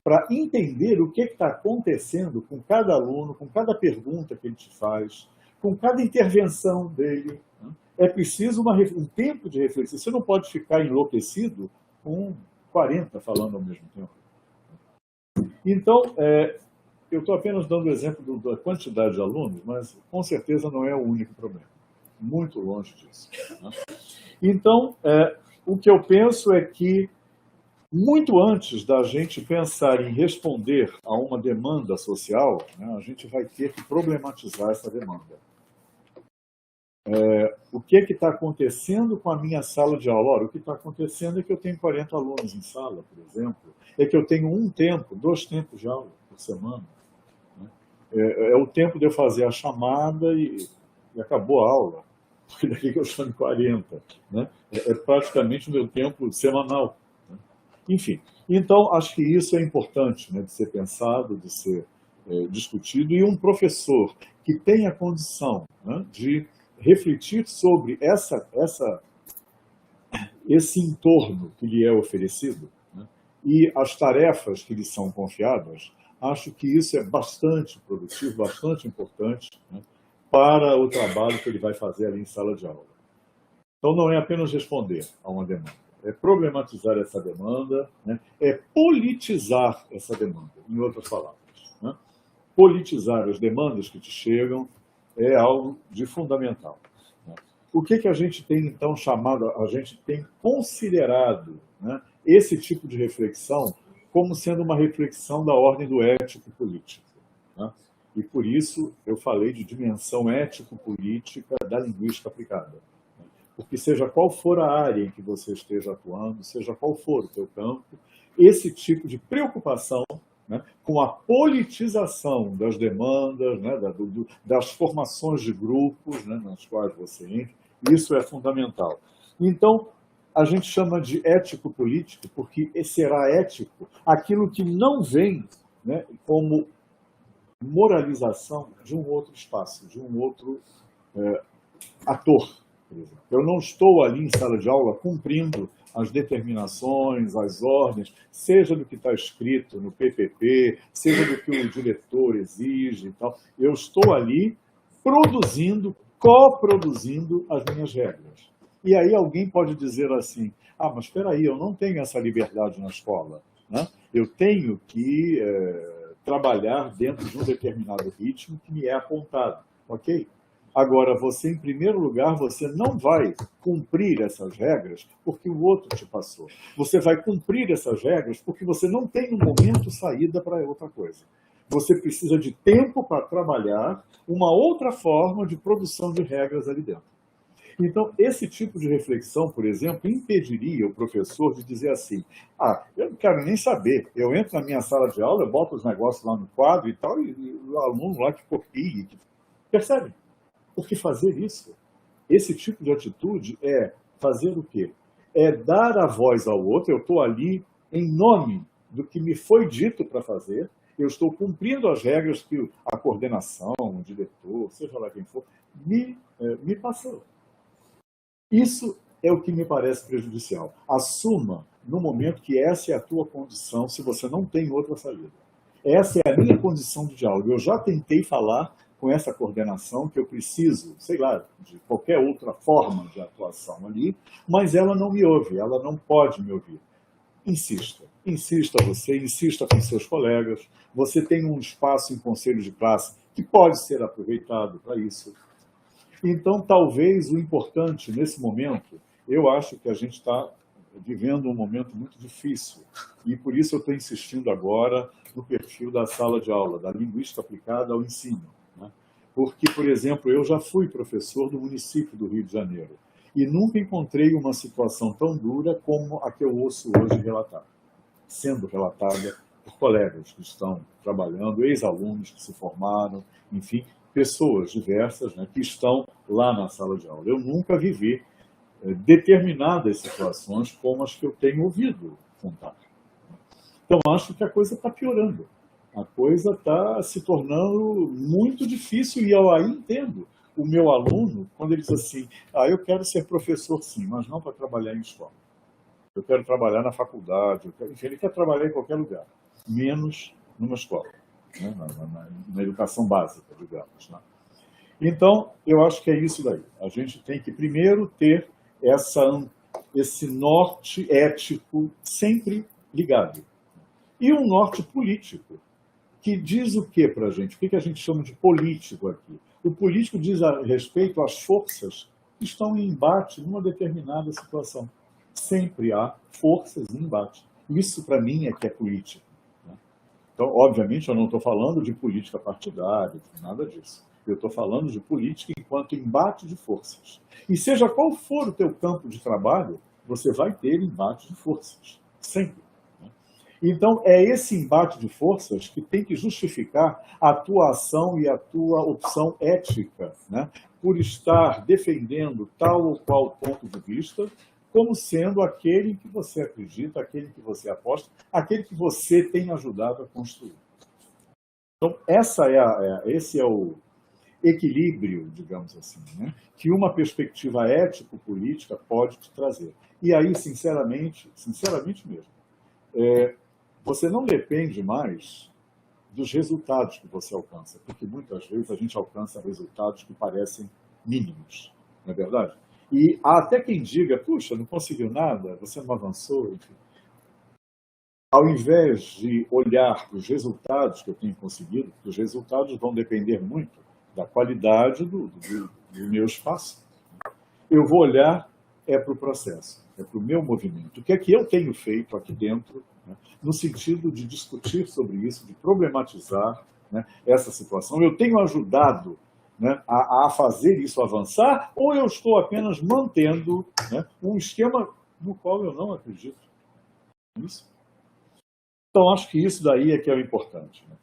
para entender o que está acontecendo com cada aluno, com cada pergunta que ele te faz, com cada intervenção dele. Né? É preciso um tempo de reflexão. Você não pode ficar enlouquecido com 40 falando ao mesmo tempo. Então, eu estou apenas dando o exemplo da quantidade de alunos, mas com certeza não é o único problema. Muito longe disso. Né? Então, o que eu penso é que Muito antes da gente pensar em responder a uma demanda social, né, a gente vai ter que problematizar essa demanda. O que está acontecendo com a minha sala de aula? Ora, o que está acontecendo é que eu tenho 40 alunos em sala, por exemplo, é que eu tenho 2 tempos de aula por semana. Né? É o tempo de eu fazer a chamada e acabou a aula, porque daqui que eu chamo 40. Né? É praticamente o meu tempo semanal. Né? Enfim, então acho que isso é importante, né, de ser pensado, de ser discutido, e um professor que tenha condição, né, de refletir sobre esse entorno que lhe é oferecido, né, e as tarefas que lhe são confiadas, acho que isso é bastante produtivo, bastante importante, né, para o trabalho que ele vai fazer ali em sala de aula. Então, não é apenas responder a uma demanda, é problematizar essa demanda, né, é politizar essa demanda, em outras palavras. Né? Politizar as demandas que te chegam é algo de fundamental. Né? O que a gente tem, então, chamado, a gente tem considerado, né, esse tipo de reflexão como sendo uma reflexão da ordem do ético-político. Né? E, por isso, eu falei de dimensão ético-política da linguística aplicada. Porque seja qual for a área em que você esteja atuando, seja qual for o teu campo, esse tipo de preocupação, né, com a politização das demandas, né, das formações de grupos, né, nas quais você entra, isso é fundamental. Então, a gente chama de ético-político porque será ético aquilo que não vem, né, como moralização de um outro espaço, de um outro ator. Por exemplo. Eu não estou ali em sala de aula cumprindo as determinações, as ordens, seja do que está escrito no PPP, seja do que o diretor exige e tal. Eu estou ali produzindo, coproduzindo as minhas regras. E aí alguém pode dizer assim, mas espera aí, eu não tenho essa liberdade na escola. Né? Eu tenho que trabalhar dentro de um determinado ritmo que me é apontado. Ok? Agora, você, em primeiro lugar, você não vai cumprir essas regras porque o outro te passou. Você vai cumprir essas regras porque você não tem, no momento, saída para outra coisa. Você precisa de tempo para trabalhar uma outra forma de produção de regras ali dentro. Então, esse tipo de reflexão, por exemplo, impediria o professor de dizer assim, eu não quero nem saber, eu entro na minha sala de aula, eu boto os negócios lá no quadro e tal, e o aluno lá que copie. Percebe? Porque fazer isso, esse tipo de atitude é fazer o quê? É dar a voz ao outro, eu estou ali em nome do que me foi dito para fazer, eu estou cumprindo as regras que a coordenação, o diretor, seja lá quem for, me passou. Isso é o que me parece prejudicial. Assuma, no momento, que essa é a tua condição, se você não tem outra saída. Essa é a minha condição de diálogo. Eu já tentei falar com essa coordenação que eu preciso, sei lá, de qualquer outra forma de atuação ali, mas ela não me ouve, ela não pode me ouvir. Insista você, insista com seus colegas, você tem um espaço em conselho de classe que pode ser aproveitado para isso. Então, talvez o importante nesse momento, eu acho que a gente está vivendo um momento muito difícil, e por isso eu estou insistindo agora no perfil da sala de aula, da linguística aplicada ao ensino. Porque, por exemplo, eu já fui professor do município do Rio de Janeiro e nunca encontrei uma situação tão dura como a que eu ouço hoje relatar, sendo relatada por colegas que estão trabalhando, ex-alunos que se formaram, enfim, pessoas diversas, né, que estão lá na sala de aula. Eu nunca vivi determinadas situações como as que eu tenho ouvido contar. Então, acho que a coisa está piorando. A coisa está se tornando muito difícil e eu aí entendo o meu aluno quando ele diz assim, eu quero ser professor sim, mas não para trabalhar em escola. Eu quero trabalhar na faculdade, enfim, ele quer trabalhar em qualquer lugar, menos numa escola, né? na educação básica, digamos. Né? Então, eu acho que é isso daí. A gente tem que primeiro ter esse norte ético sempre ligado. E um norte político, que diz o que para a gente? O que a gente chama de político aqui? O político diz a respeito às forças que estão em embate numa determinada situação. Sempre há forças em embate. Isso, para mim, é que é política. Né? Então, obviamente, eu não estou falando de política partidária, nada disso. Eu estou falando de política enquanto embate de forças. E seja qual for o teu campo de trabalho, você vai ter embate de forças, sempre. Né? Então, é esse embate de forças que tem que justificar a tua ação e a tua opção ética, né? Por estar defendendo tal ou qual ponto de vista, como sendo aquele em que você acredita, aquele que você aposta, aquele que você tem ajudado a construir. Então, esse é o equilíbrio, digamos assim, né, que uma perspectiva ético-política pode te trazer. E aí, sinceramente mesmo, você não depende mais dos resultados que você alcança, porque muitas vezes a gente alcança resultados que parecem mínimos, não é verdade? E há até quem diga, puxa, não conseguiu nada, você não avançou, enfim. Ao invés de olhar para os resultados que eu tenho conseguido, os resultados vão depender muito da qualidade do meu espaço. Eu vou olhar para o processo, para o meu movimento. O que é que eu tenho feito aqui dentro, né, no sentido de discutir sobre isso, de problematizar, né, essa situação. Eu tenho ajudado, né, a fazer isso avançar, ou eu estou apenas mantendo, né, um esquema no qual eu não acredito nisso? Então, acho que isso daí é que é o importante. Né?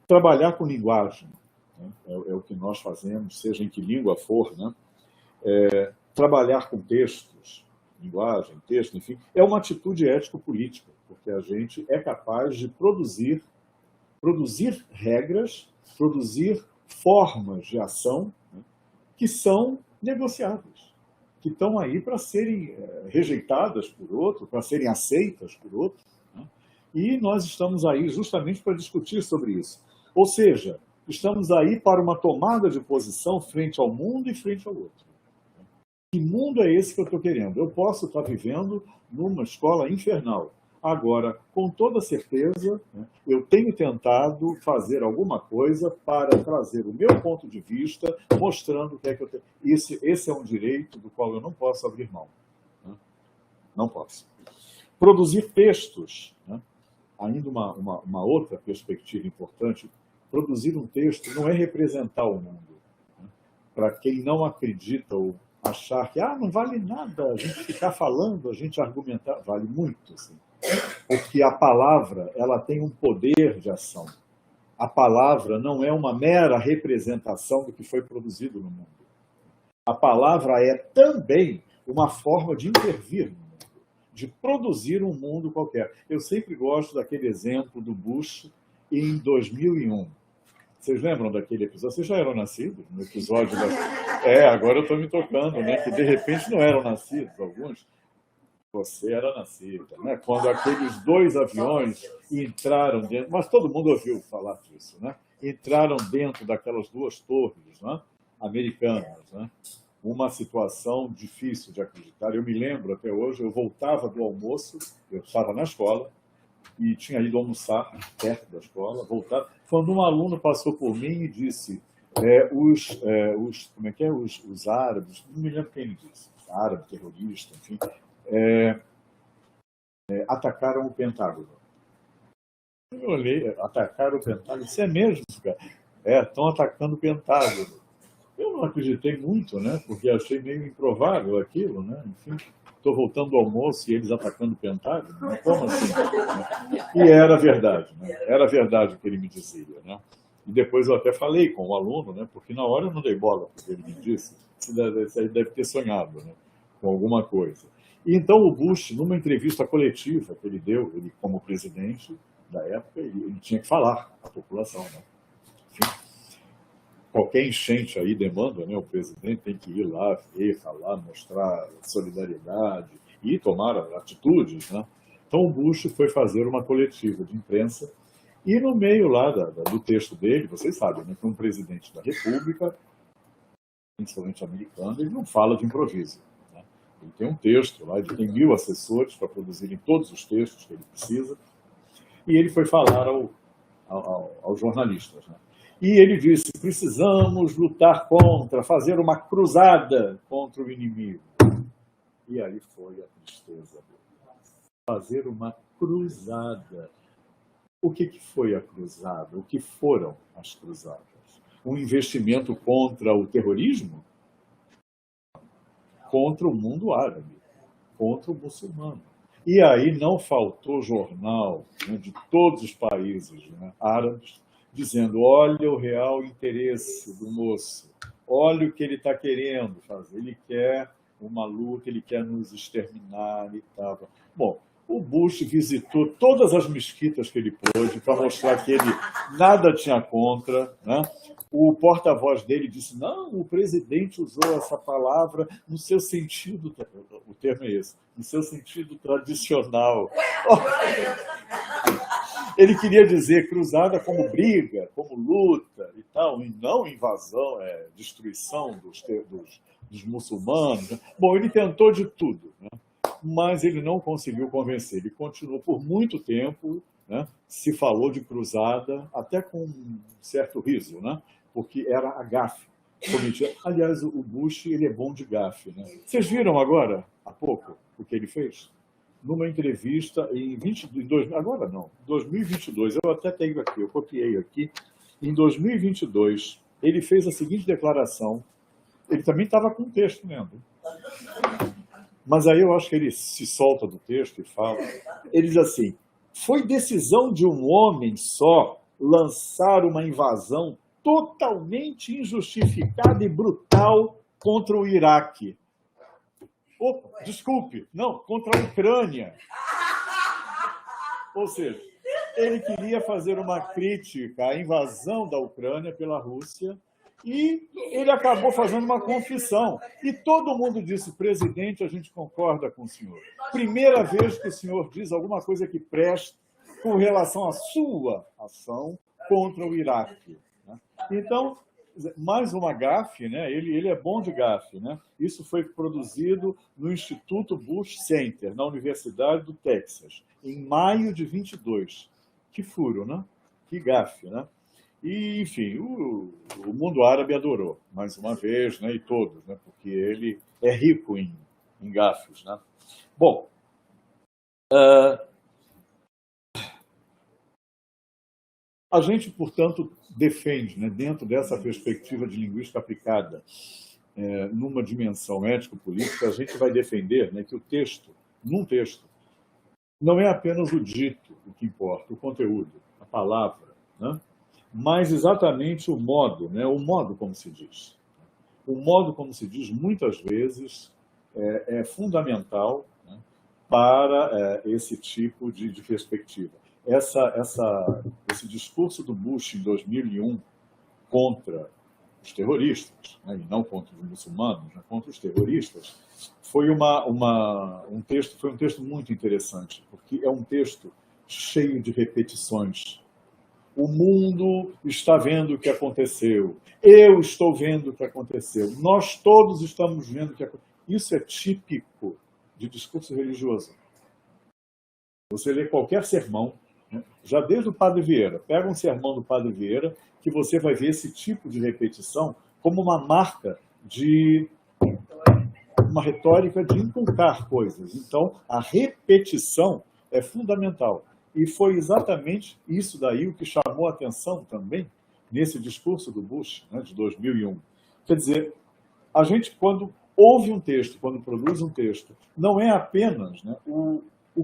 Trabalhar com linguagem, né? É o que nós fazemos, seja em que língua for, né? Trabalhar com textos, linguagem, texto, enfim, é uma atitude ético-política, porque a gente é capaz de produzir regras, produzir formas de ação, né, que são negociáveis, que estão aí para serem rejeitadas por outro, para serem aceitas por outro. Né? E nós estamos aí justamente para discutir sobre isso. Ou seja, estamos aí para uma tomada de posição frente ao mundo e frente ao outro. Que mundo é esse que eu estou querendo? Eu posso estar vivendo numa escola infernal. Agora, com toda certeza, né, eu tenho tentado fazer alguma coisa para trazer o meu ponto de vista, mostrando o que é que eu tenho. Esse é um direito do qual eu não posso abrir mão. Né? Não posso. Produzir textos, né? Ainda uma outra perspectiva importante, produzir um texto não é representar o mundo. Né? Para quem não acredita ou achar que não vale nada a gente ficar falando, a gente argumentar, vale muito, assim. Porque a palavra, ela tem um poder de ação. A palavra não é uma mera representação do que foi produzido no mundo. A palavra é também uma forma de intervir no mundo, de produzir um mundo qualquer. Eu sempre gosto daquele exemplo do Bush em 2001. Vocês lembram daquele episódio? Vocês já eram nascidos no episódio agora eu estou me tocando, né? Que de repente não eram nascidos, alguns. Você era nascida, né? Quando aqueles 2 aviões entraram dentro, mas todo mundo ouviu falar disso, né? Entraram dentro daquelas 2 torres, né? Americanas, né? Uma situação difícil de acreditar. Eu me lembro até hoje, eu voltava do almoço, eu estava na escola, e tinha ido almoçar perto da escola, voltar, quando um aluno passou por mim e disse os árabes, não me lembro quem ele disse, árabe, terrorista, enfim, atacaram o Pentágono. Eu olhei, atacaram o Pentágono, isso é mesmo, cara? Estão atacando o Pentágono. Eu não acreditei muito, né? Porque achei meio improvável aquilo, né? Enfim, estou voltando do almoço e eles atacando o Pentágono, né? Como assim? E era verdade, né? Era verdade o que ele me dizia, né? E depois eu até falei com o aluno, né? Porque na hora eu não dei bola porque ele me disse. Ele deve ter sonhado, né? Com alguma coisa. E então o Bush, numa entrevista coletiva que ele deu, ele como presidente da época, ele tinha que falar à população, né? Enfim, qualquer enchente aí demanda, né? O presidente tem que ir lá, ver, falar, mostrar solidariedade e tomar atitudes, né? Então o Bush foi fazer uma coletiva de imprensa e no meio lá do texto dele, vocês sabem, né? Que um presidente da República, principalmente americano, ele não fala de improviso. Né? Ele tem um texto lá, ele tem 1000 assessores para produzirem todos os textos que ele precisa e ele foi falar aos jornalistas, né? E ele disse, precisamos lutar contra, fazer uma cruzada contra o inimigo. E aí foi a tristeza dele. fazer uma cruzada. O que foi a cruzada? O que foram as cruzadas? Um investimento contra o terrorismo? Contra o mundo árabe, contra o muçulmano. E aí não faltou jornal, né, de todos os países, né, árabes, dizendo: olha o real interesse do moço, olha o que ele está querendo fazer, ele quer uma luta, ele quer nos exterminar e tal. Bom, o Bush visitou todas as mesquitas que ele pôde para mostrar que ele nada tinha contra, né? O porta-voz dele disse: não, o presidente usou essa palavra no seu sentido, o termo é esse, no seu sentido tradicional. Ele queria dizer cruzada como briga, como luta e tal, e não invasão, destruição dos muçulmanos. Bom, ele tentou de tudo, né? Mas ele não conseguiu convencer. Ele continuou por muito tempo, né? Se falou de cruzada, até com um certo riso, né? Porque era a gafe. Aliás, o Bush ele é bom de gafe, né? Vocês viram agora, há pouco, o que ele fez? Numa entrevista em 2022, eu até tenho aqui, eu copiei aqui, em 2022, ele fez a seguinte declaração. Ele também estava com o texto lendo. Mas aí eu acho que ele se solta do texto e fala. Ele diz assim: foi decisão de um homem só lançar uma invasão totalmente injustificada e brutal contra o Iraque. Opa, desculpe, não, contra a Ucrânia. Ou seja, ele queria fazer uma crítica à invasão da Ucrânia pela Rússia e ele acabou fazendo uma confissão. E todo mundo disse: presidente, a gente concorda com o senhor. Primeira vez que o senhor diz alguma coisa que presta com relação à sua ação contra o Iraque. Então, mais uma gafe, né? Ele é bom de gafe, né? Isso foi produzido no Instituto Bush Center, na Universidade do Texas, em maio de 22. Que furo, né? Que gafe, né? E, enfim, o mundo árabe adorou, mais uma vez, né? E todos, né? Porque ele é rico em gafes, né? Bom, a gente, portanto, defende, né, dentro dessa perspectiva de linguística aplicada, numa dimensão ético-política, a gente vai defender, né, que o texto, num texto, não é apenas o dito o que importa, o conteúdo, a palavra, né, mas exatamente o modo, né, o modo como se diz. O modo como se diz, muitas vezes, é fundamental, né, para esse tipo de perspectiva. Esse discurso do Bush em 2001 contra os terroristas, né, e não contra os muçulmanos, né, contra os terroristas, foi um texto muito interessante, porque é um texto cheio de repetições. O mundo está vendo o que aconteceu. Eu estou vendo o que aconteceu. Nós todos estamos vendo o que aconteceu. Isso é típico de discurso religioso. Você lê qualquer sermão, já desde o Padre Vieira, pega um sermão do Padre Vieira, que você vai ver esse tipo de repetição como uma marca de uma retórica de inculcar coisas. Então, a repetição é fundamental. E foi exatamente isso daí o que chamou a atenção também nesse discurso do Bush, né, de 2001. Quer dizer, a gente, quando ouve um texto, quando produz um texto, não é apenas, né, o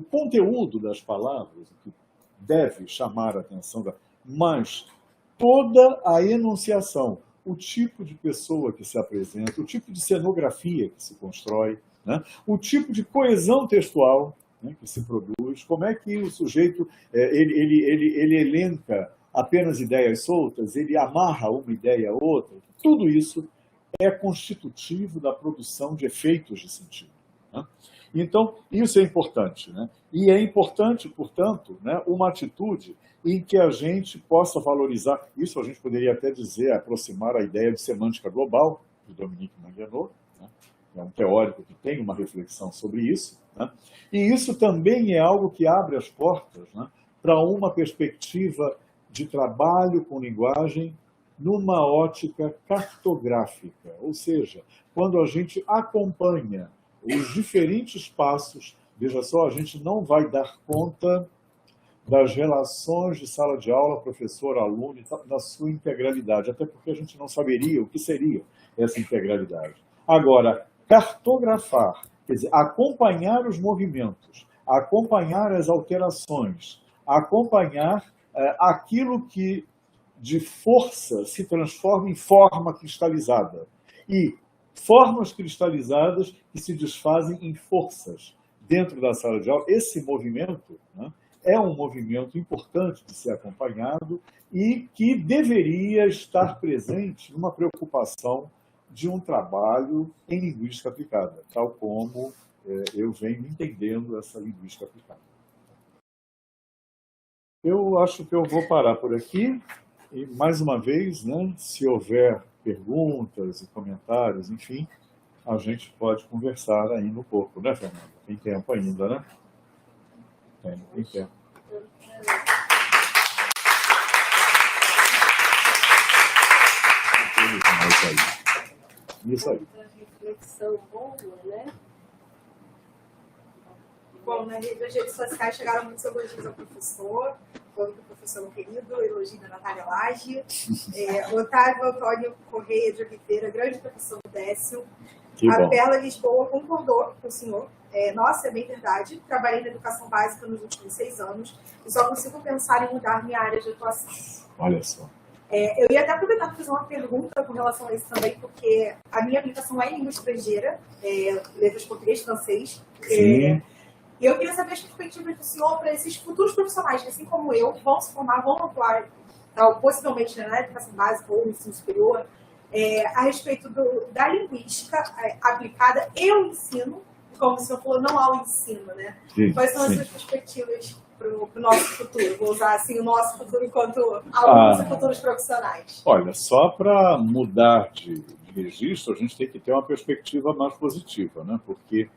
conteúdo das palavras que deve chamar a atenção, mas toda a enunciação, o tipo de pessoa que se apresenta, o tipo de cenografia que se constrói, né? O tipo de coesão textual, né, que se produz, como é que o sujeito ele elenca apenas ideias soltas, ele amarra uma ideia a outra, tudo isso é constitutivo da produção de efeitos de sentido, né? Então, isso é importante, né? E é importante, portanto, né, uma atitude em que a gente possa valorizar, isso a gente poderia até dizer, aproximar a ideia de semântica global, de Dominique Mangano, né? É um teórico que tem uma reflexão sobre isso, né? E isso também é algo que abre as portas, né, para uma perspectiva de trabalho com linguagem numa ótica cartográfica, ou seja, quando a gente acompanha os diferentes passos veja só, a gente não vai dar conta das relações de sala de aula, professor, aluno, na sua integralidade, até porque a gente não saberia o que seria essa integralidade. Agora, cartografar, quer dizer, acompanhar os movimentos, acompanhar as alterações, acompanhar aquilo que de força se transforma em forma cristalizada. E formas cristalizadas que se desfazem em forças dentro da sala de aula. Esse movimento, né, é um movimento importante de ser acompanhado e que deveria estar presente numa preocupação de um trabalho em linguística aplicada, tal como eu venho entendendo essa linguística aplicada. Eu acho que eu vou parar por aqui e, mais uma vez, né, se houver perguntas e comentários, enfim, a gente pode conversar ainda um pouco, né, Fernanda? Tem tempo ainda, né? Tem tempo. Isso aí. Reflexão boa, né? Bom, nas redes sociais chegaram muitos elogios ao professor, falando que o professor é um querido, elogio da Natália Lage, Otávio Antônio Correia de Oliveira, grande professor Décio. A Perla Lisboa concordou com o senhor. Nossa, é bem verdade. Trabalhei na educação básica nos últimos 6 anos e só consigo pensar em mudar minha área de atuação. Olha só. Eu ia até aproveitar para fazer uma pergunta com relação a isso também, porque a minha aplicação é em língua estrangeira, letras português e francês. Sim. E eu queria saber as perspectivas do senhor para esses futuros profissionais que, assim como eu, vão se formar, vão atuar, possivelmente na educação básica ou no ensino superior, a respeito da linguística aplicada e o ensino, como o senhor falou, não ao ensino, né? Sim, quais são as suas perspectivas para o nosso futuro? Vou usar assim o nosso futuro enquanto alunos e futuros profissionais. Olha, só para mudar de registro, a gente tem que ter uma perspectiva mais positiva, né? Porque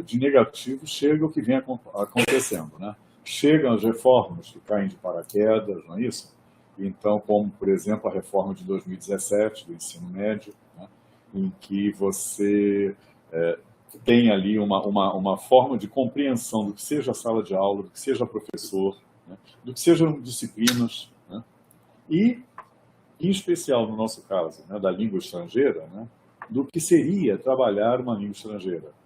de negativo chega o que vem acontecendo, né? Chegam as reformas que caem de paraquedas, não é isso? Então, como, por exemplo, a reforma de 2017 do ensino médio, né? Em que você tem ali uma forma de compreensão do que seja a sala de aula, do que seja professor, né? Do que sejam disciplinas, né? E, em especial no nosso caso, né, da língua estrangeira, né, do que seria trabalhar uma língua estrangeira.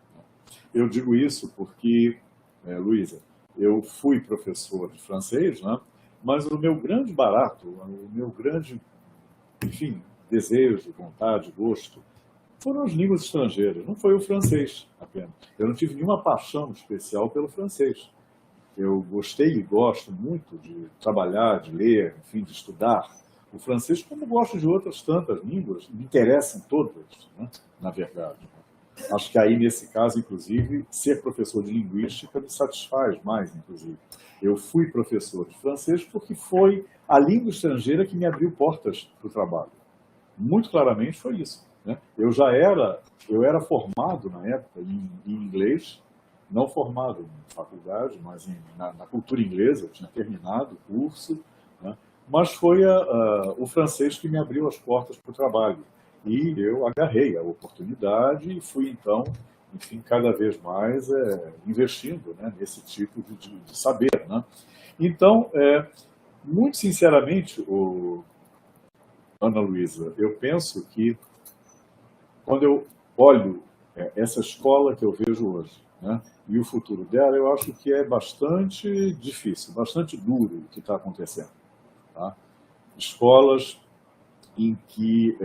Eu digo isso porque, Luísa, eu fui professor de francês, né, mas o meu grande barato, o meu grande, enfim, desejo, vontade, gosto, foram as línguas estrangeiras, não foi o francês apenas. Eu não tive nenhuma paixão especial pelo francês. Eu gostei e gosto muito de trabalhar, de ler, enfim, de estudar o francês, como gosto de outras tantas línguas, me interessam todas, né, na verdade. Acho que aí, nesse caso, inclusive, ser professor de linguística me satisfaz mais, inclusive. Eu fui professor de francês porque foi a língua estrangeira que me abriu portas para o trabalho. Muito claramente foi isso, né? Eu era formado, na época, em inglês, não formado em faculdade, mas na cultura inglesa, eu tinha terminado o curso, né? Mas foi o francês que me abriu as portas para o trabalho. E eu agarrei a oportunidade e fui, então, enfim, cada vez mais investindo, né, nesse tipo de saber, né? Então, muito sinceramente, Ana Luísa, eu penso que, quando eu olho essa escola que eu vejo hoje, né, e o futuro dela, eu acho que é bastante difícil, bastante duro o que está acontecendo. Tá? Escolas em que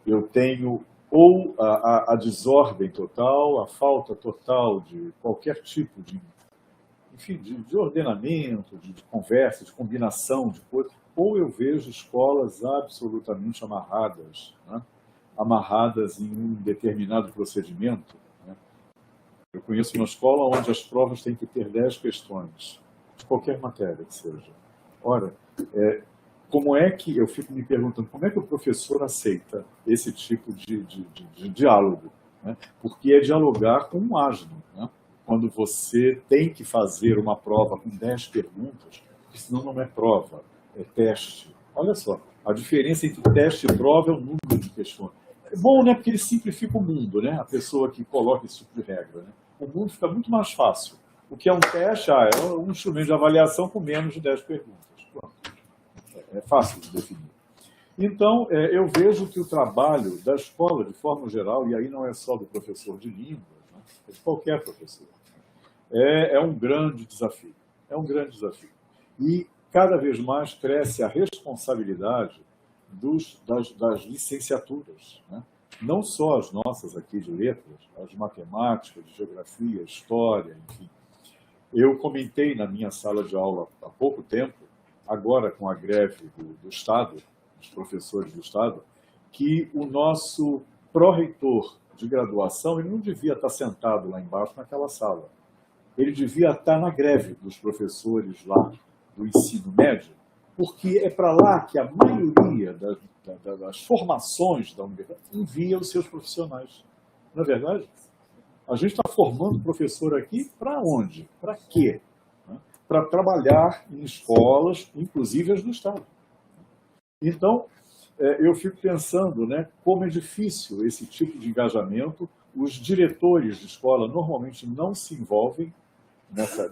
eu tenho ou a desordem total, a falta total de qualquer tipo de, enfim, de ordenamento, de conversa, de combinação de coisas, ou eu vejo escolas absolutamente amarradas, né? Amarradas em um determinado procedimento. Né? Eu conheço uma escola onde as provas têm que ter 10 questões, de qualquer matéria que seja. Ora, como é que, eu fico me perguntando, como é que o professor aceita esse tipo de diálogo? Né? Porque é dialogar com um asno, né? Quando você tem que fazer uma prova com 10 perguntas, porque senão não é prova, é teste. Olha só, a diferença entre teste e prova é o número de questões. É bom, né? Porque ele simplifica o mundo, né? A pessoa que coloca esse tipo de regra, né? o mundo fica muito mais fácil. O que é um teste? É um instrumento de avaliação com menos de 10 perguntas. Pronto. É fácil de definir. Então, eu vejo que o trabalho da escola, de forma geral, e aí não é só do professor de línguas, né, é de qualquer professor, é um grande desafio. É um grande desafio. E cada vez mais cresce a responsabilidade das licenciaturas, né? Não só as nossas aqui de letras, as de matemática, de geografia, história, enfim. Eu comentei na minha sala de aula há pouco tempo, agora com a greve do Estado, dos professores do Estado, que o nosso pró-reitor de graduação ele não devia estar sentado lá embaixo naquela sala. Ele devia estar na greve dos professores lá do ensino médio, porque é para lá que a maioria das formações da universidade envia os seus profissionais. Não é verdade? A gente está formando professor aqui para onde? Para quê? Para trabalhar em escolas, inclusive as do Estado. Então, eu fico pensando, né, como é difícil esse tipo de engajamento. Os diretores de escola normalmente não se envolvem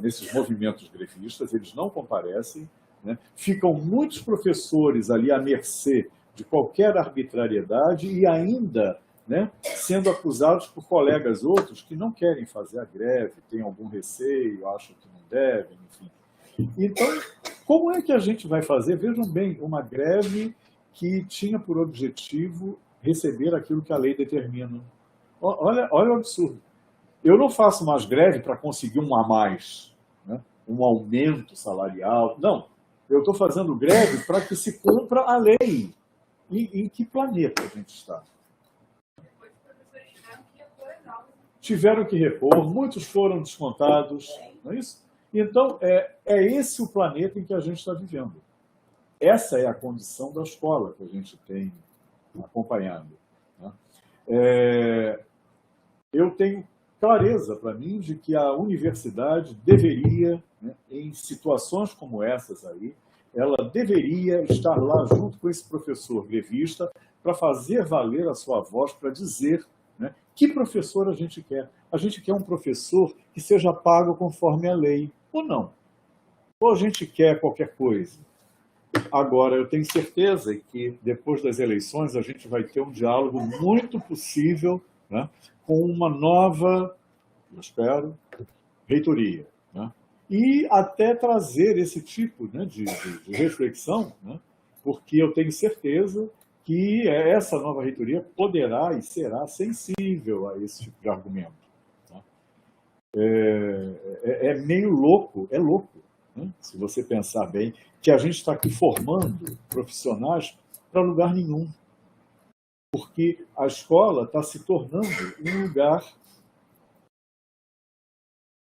nesses movimentos grevistas, eles não comparecem, né? Ficam muitos professores ali à mercê de qualquer arbitrariedade e ainda, né, sendo acusados por colegas outros que não querem fazer a greve, têm algum receio, acham que não devem, enfim. Então, como é que a gente vai fazer? Vejam bem, uma greve que tinha por objetivo receber aquilo que a lei determina. Olha o absurdo. Eu não faço mais greve para conseguir um a mais, né? Um aumento salarial. Não. Eu estou fazendo greve para que se cumpra a lei. Em que planeta a gente está? Tiveram que repor, muitos foram descontados, não é isso? Então, é esse o planeta em que a gente está vivendo. Essa é a condição da escola que a gente tem acompanhado, né? Eu tenho clareza para mim de que a universidade deveria, né, em situações como essas aí, ela deveria estar lá junto com esse professor grevista para fazer valer a sua voz, para dizer, né, que professor a gente quer. A gente quer um professor que seja pago conforme a lei, ou não. Ou a gente quer qualquer coisa. Agora, eu tenho certeza que depois das eleições a gente vai ter um diálogo muito possível, né, com uma nova, eu espero, reitoria, né? E até trazer esse tipo, né, de reflexão, né, porque eu tenho certeza que essa nova reitoria poderá e será sensível a esse tipo de argumento, né? É meio louco, é louco, né, se você pensar bem, que a gente está aqui formando profissionais para lugar nenhum. Porque a escola está se tornando um lugar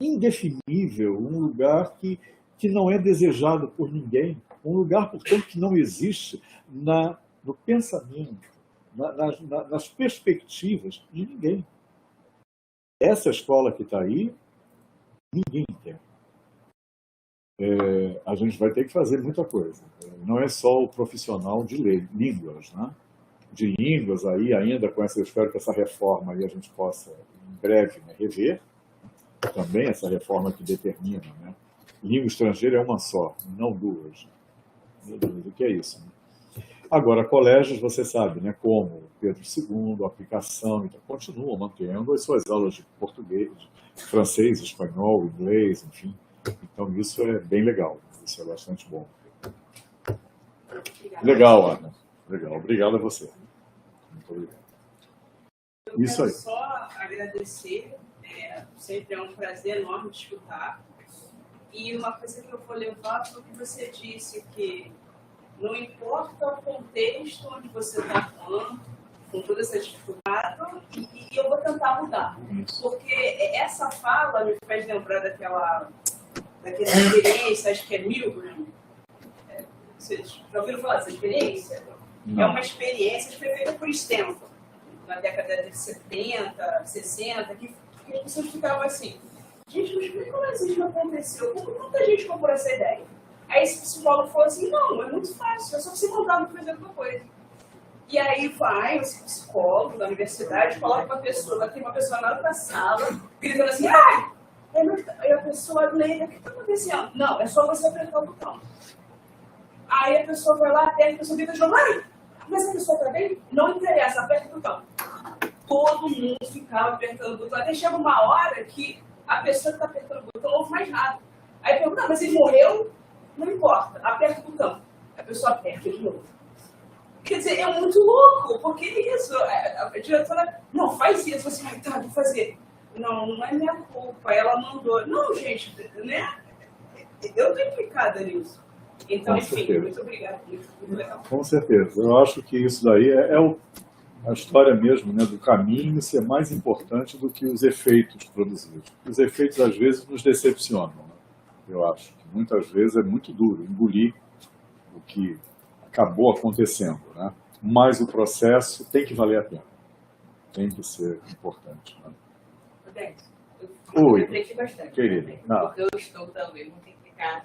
indefinível, um lugar que não é desejado por ninguém, um lugar, portanto, que não existe no pensamento, nas perspectivas de ninguém. Essa escola que está aí, ninguém quer. A gente vai ter que fazer muita coisa. Não é só o profissional de línguas, né? De línguas aí, ainda com essa, eu espero que essa reforma aí a gente possa, em breve, né, rever. Também essa reforma que determina, né? Língua estrangeira é uma só, não duas. Meu Deus, o que é isso, né? Agora, colégios, você sabe, né, como Pedro II, aplicação, então, continuam mantendo as suas aulas de português, francês, espanhol, inglês, enfim. Então, isso é bem legal, isso é bastante bom. Legal, Ana. Legal, obrigado a você. Muito obrigado. Eu quero só agradecer, sempre é um prazer enorme te escutar. E uma coisa que eu vou levar foi o que você disse, que não importa o contexto onde você está falando, com toda essa dificuldade, e eu vou tentar mudar. Porque essa fala me faz lembrar daquela experiência, acho que é Milgram. Vocês já ouviram falar dessa experiência? Não. É uma experiência que foi feita por Stanford, na década de 70, 60, que as pessoas ficavam assim, gente, mas como assim isso aconteceu? Por que tanta gente comprou essa ideia? Aí esse psicólogo falou assim, não, é muito fácil, é só você mudar e fazer alguma coisa. E aí vai esse psicólogo da universidade, coloca uma pessoa, tem uma pessoa na outra sala, gritando assim, ai! E a pessoa lê, o que está acontecendo? Não, é só você apertar o botão. Aí a pessoa vai lá, aperta, a pessoa grita de novo, ai! Mas a pessoa está bem? Não interessa, aperta o botão. Todo mundo ficava apertando o botão, até chega uma hora que a pessoa que está apertando o botão ouve mais rápido. Aí pergunta, mas ele morreu? Não importa, aperta o botão. A pessoa aperta de novo. Quer dizer, é muito louco, porque isso, a diretora, não, faz isso, você vai, tá, vou fazer. Não, não é minha culpa, ela mandou. Não, gente, né? Eu estou implicada nisso. Então, enfim, muito obrigada. Muito legal. Com certeza. Eu acho que isso daí a história mesmo, né, do caminho ser mais importante do que os efeitos produzidos. Os efeitos, às vezes, nos decepcionam. Né? Eu acho que muitas vezes é muito duro engolir o que acabou acontecendo, né? Mas o processo tem que valer a pena. Tem que ser importante. Né? Eu refleti bastante. Querida. Porque eu estou também muito implicada,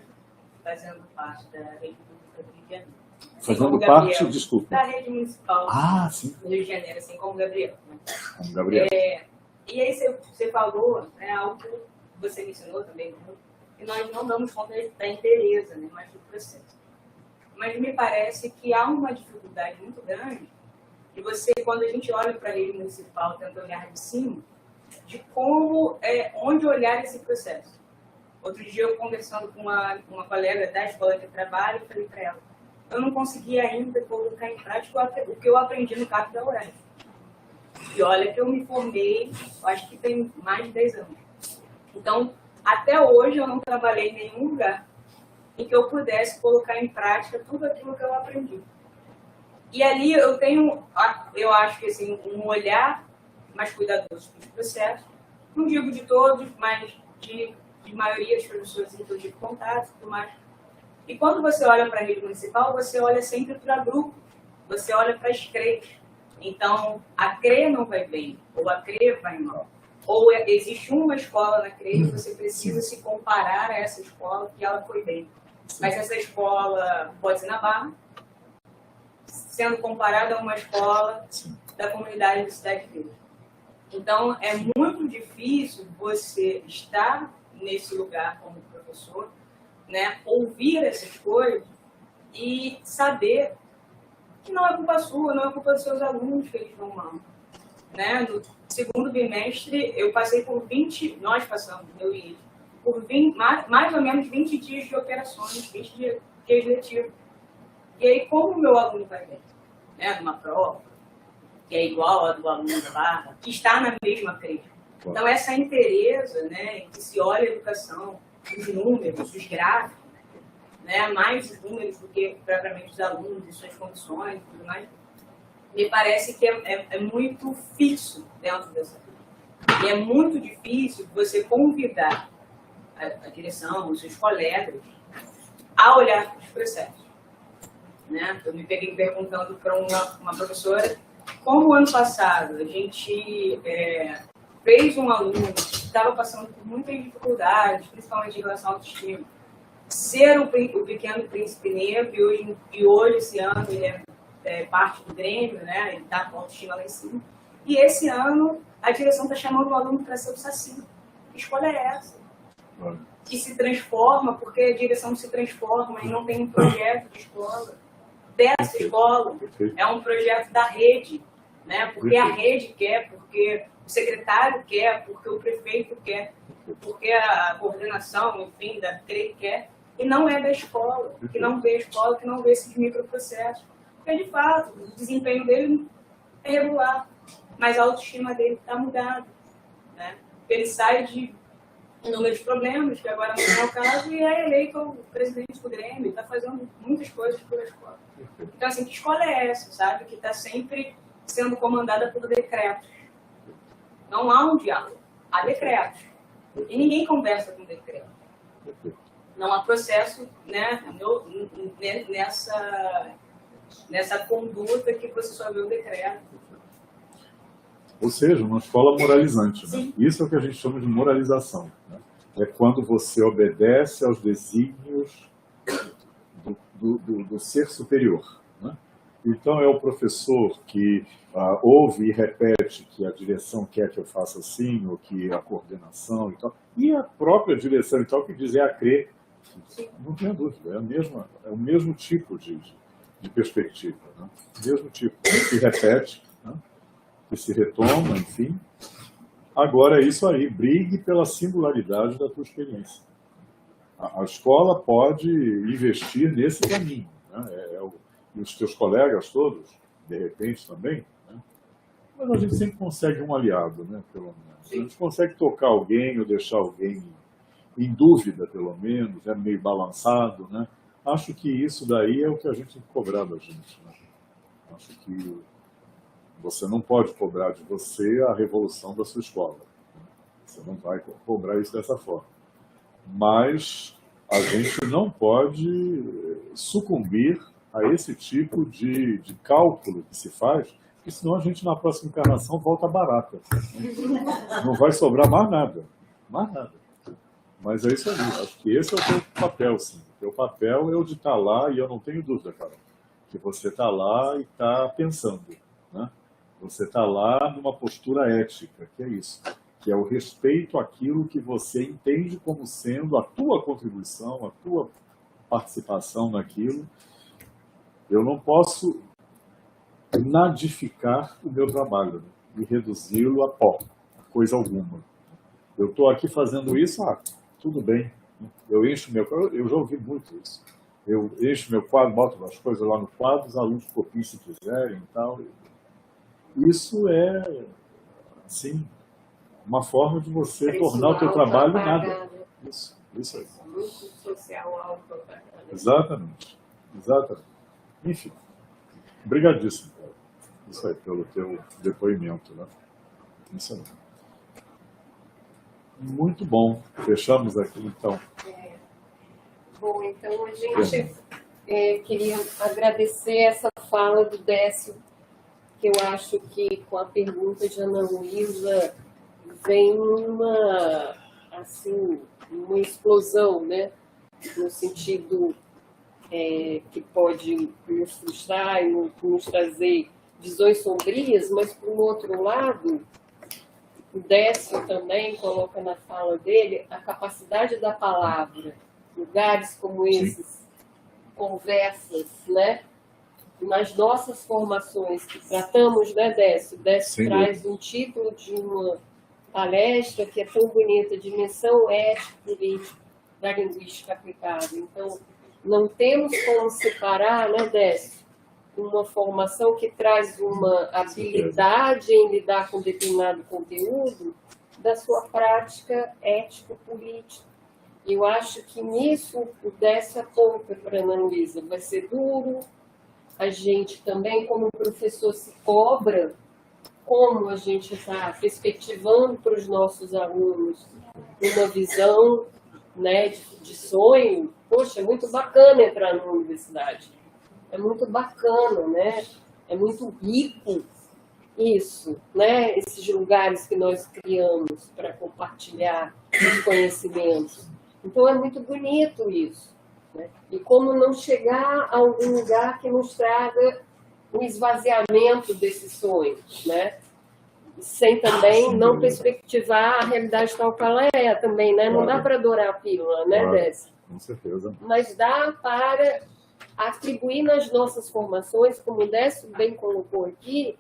fazendo parte da rede pública do Rio de Janeiro. Fazendo parte, desculpa. Da rede municipal do Rio de Janeiro, assim como o Gabriel. Né? Como Gabriel. E aí você falou, né, algo que você me ensinou também, que nós não damos conta da inteireza, né, mas do processo. Mas me parece que há uma dificuldade muito grande de você, quando a gente olha para a rede municipal, tenta olhar de cima, de como, onde olhar esse processo. Outro dia, eu conversando com uma colega da escola de trabalho, falei para ela, eu não consegui ainda colocar em prática o que eu aprendi no CAP da UERJ. E olha que eu me formei, acho que tem mais de 10 anos. Então, até hoje, eu não trabalhei em nenhum lugar em que eu pudesse colocar em prática tudo aquilo que eu aprendi. E ali eu tenho, eu acho que assim, um olhar mais cuidadoso dos processos, não digo de todos, mas de maioria das pessoas que eu tive contato e tudo mais. E quando você olha para a rede municipal, você olha sempre para grupo, você olha para as CREs. Então, a CRE não vai bem, ou a CRE vai mal. Ou existe uma escola na CRE e você precisa se comparar a essa escola que ela foi bem. Mas essa escola pode ser na Barra, sendo comparada a uma escola da comunidade da Cidade Verde. Então, é muito difícil você estar nesse lugar como professor, né, ouvir essas coisas e saber que não é culpa sua, não é culpa dos seus alunos que eles vão mal. Né? No segundo bimestre, eu passei por 20, nós passamos, eu e ele, por 20, mais ou menos 20 dias de operações, 20 dias letivos. E aí, como o meu aluno vai bem, né, numa prova, que é igual a do aluno da Barra, que está na mesma crítica. Então, essa inteireza, né, em que se olha a educação, os números, os gráficos, né, mais os números do que propriamente os alunos e suas condições e tudo mais, me parece que é muito fixo dentro dessa coisa. E é muito difícil você convidar a direção, os seus colegas, a olhar para os processos. Né? Eu me peguei perguntando para uma professora como ano passado a gente fez um aluno que estava passando por muitas dificuldades, principalmente em relação à autoestima, ser o pequeno príncipe negro, e hoje, esse ano, ele é parte do Grêmio, né? Ele está com a autoestima lá em cima. E esse ano, a direção está chamando o aluno para ser o Saci. Que escolha é essa? Que se transforma, porque a direção se transforma e não tem um projeto de escola. Dessa escola, é um projeto da rede, né? Porque a rede quer, porque o secretário quer, porque o prefeito quer, porque a coordenação, enfim, da CRE quer, e não é da escola, que não vê a escola, que não vê esses microprocessos. Porque, de fato, o desempenho dele é regular, mas a autoestima dele está mudada. Né? Ele sai de inúmeros problemas, que agora não é o caso, e é eleito o presidente do Grêmio, está fazendo muitas coisas pela escola. Então, assim, que escola é essa, sabe? Que está sempre sendo comandada por decretos. Não há um diálogo, há decretos. E ninguém conversa com decreto. Não há processo, né, nessa conduta que você só vê o decreto. Ou seja, uma escola moralizante. Né? Isso é o que a gente chama de moralização. Né? É quando você obedece aos desígnios do ser superior. Né? Então, é o professor que ouve e repete que a direção quer que eu faça assim, ou que a coordenação e tal. E a própria direção e tal que diz a crer. Não tenha dúvida, é o mesmo tipo de perspectiva. Né? O mesmo tipo, que se repete, né? Que se retoma, enfim. Agora, é isso aí, brigue pela singularidade da tua experiência. A escola pode investir nesse caminho. Né? E os teus colegas todos, de repente, também. Né? Mas a gente sempre consegue um aliado, né? Pelo menos. A gente consegue tocar alguém ou deixar alguém em dúvida, pelo menos, meio balançado. Né? Acho que isso daí é o que a gente tem que cobrar da gente. Né? Acho que você não pode cobrar de você a revolução da sua escola. Você não vai cobrar isso dessa forma. Mas a gente não pode sucumbir a esse tipo de cálculo que se faz, porque senão a gente na próxima encarnação volta barata. Não vai sobrar mais nada. Mais nada. Mas é isso aí. Acho que esse é o teu papel, sim. O teu papel é o de estar lá, e eu não tenho dúvida, cara, que você está lá e está pensando. Né? Você está lá numa postura ética, que é isso. Que é o respeito àquilo que você entende como sendo a tua contribuição, a tua participação naquilo. Eu não posso nadificar o meu trabalho, né? E reduzi-lo a pó, a coisa alguma. Eu estou aqui fazendo isso, tudo bem. Eu encho meu quadro, eu já ouvi muito isso. Eu encho meu quadro, boto as coisas lá no quadro, os alunos copiem se quiserem e tal. Isso é, assim, uma forma de você tornar o teu trabalho nada. Isso aí. Muito social, autopropaganda. Exatamente. Enfim, obrigadíssimo. Isso aí, pelo teu depoimento. Né? Isso aí. Muito bom. Fechamos aqui, então. Bom, então a gente queria agradecer essa fala do Décio, que eu acho que com a pergunta de Ana Luísa vem uma explosão, né? No sentido que pode nos frustrar e nos trazer visões sombrias, mas, por um outro lado, o Décio também coloca na fala dele a capacidade da palavra, lugares como esses, conversas, né? Nas nossas formações que tratamos, né, Décio? Décio traz um título de uma palestra que é tão bonita, Dimensão Ético-Política da Linguística Aplicada. Então, não temos como separar, né, Décio, uma formação que traz uma habilidade em lidar com determinado conteúdo da sua prática ético-política. Eu acho que nisso o Décio aponta para a Ana Luísa. Vai ser duro. A gente também, como professor, se cobra como a gente está perspectivando para os nossos alunos uma visão, né, de sonho. Poxa, é muito bacana entrar na universidade. É muito bacana, né? É muito rico isso, né? Esses lugares que nós criamos para compartilhar os conhecimentos. Então, é muito bonito isso. Né? E como não chegar a algum lugar que nos traga um esvaziamento desses sonhos, né? Sem também não perspectivar a realidade tal qual ela é também, né? Não dá para adorar a pílula, né, Décio? Com certeza. Mas dá para atribuir nas nossas formações, como o Décio bem colocou aqui,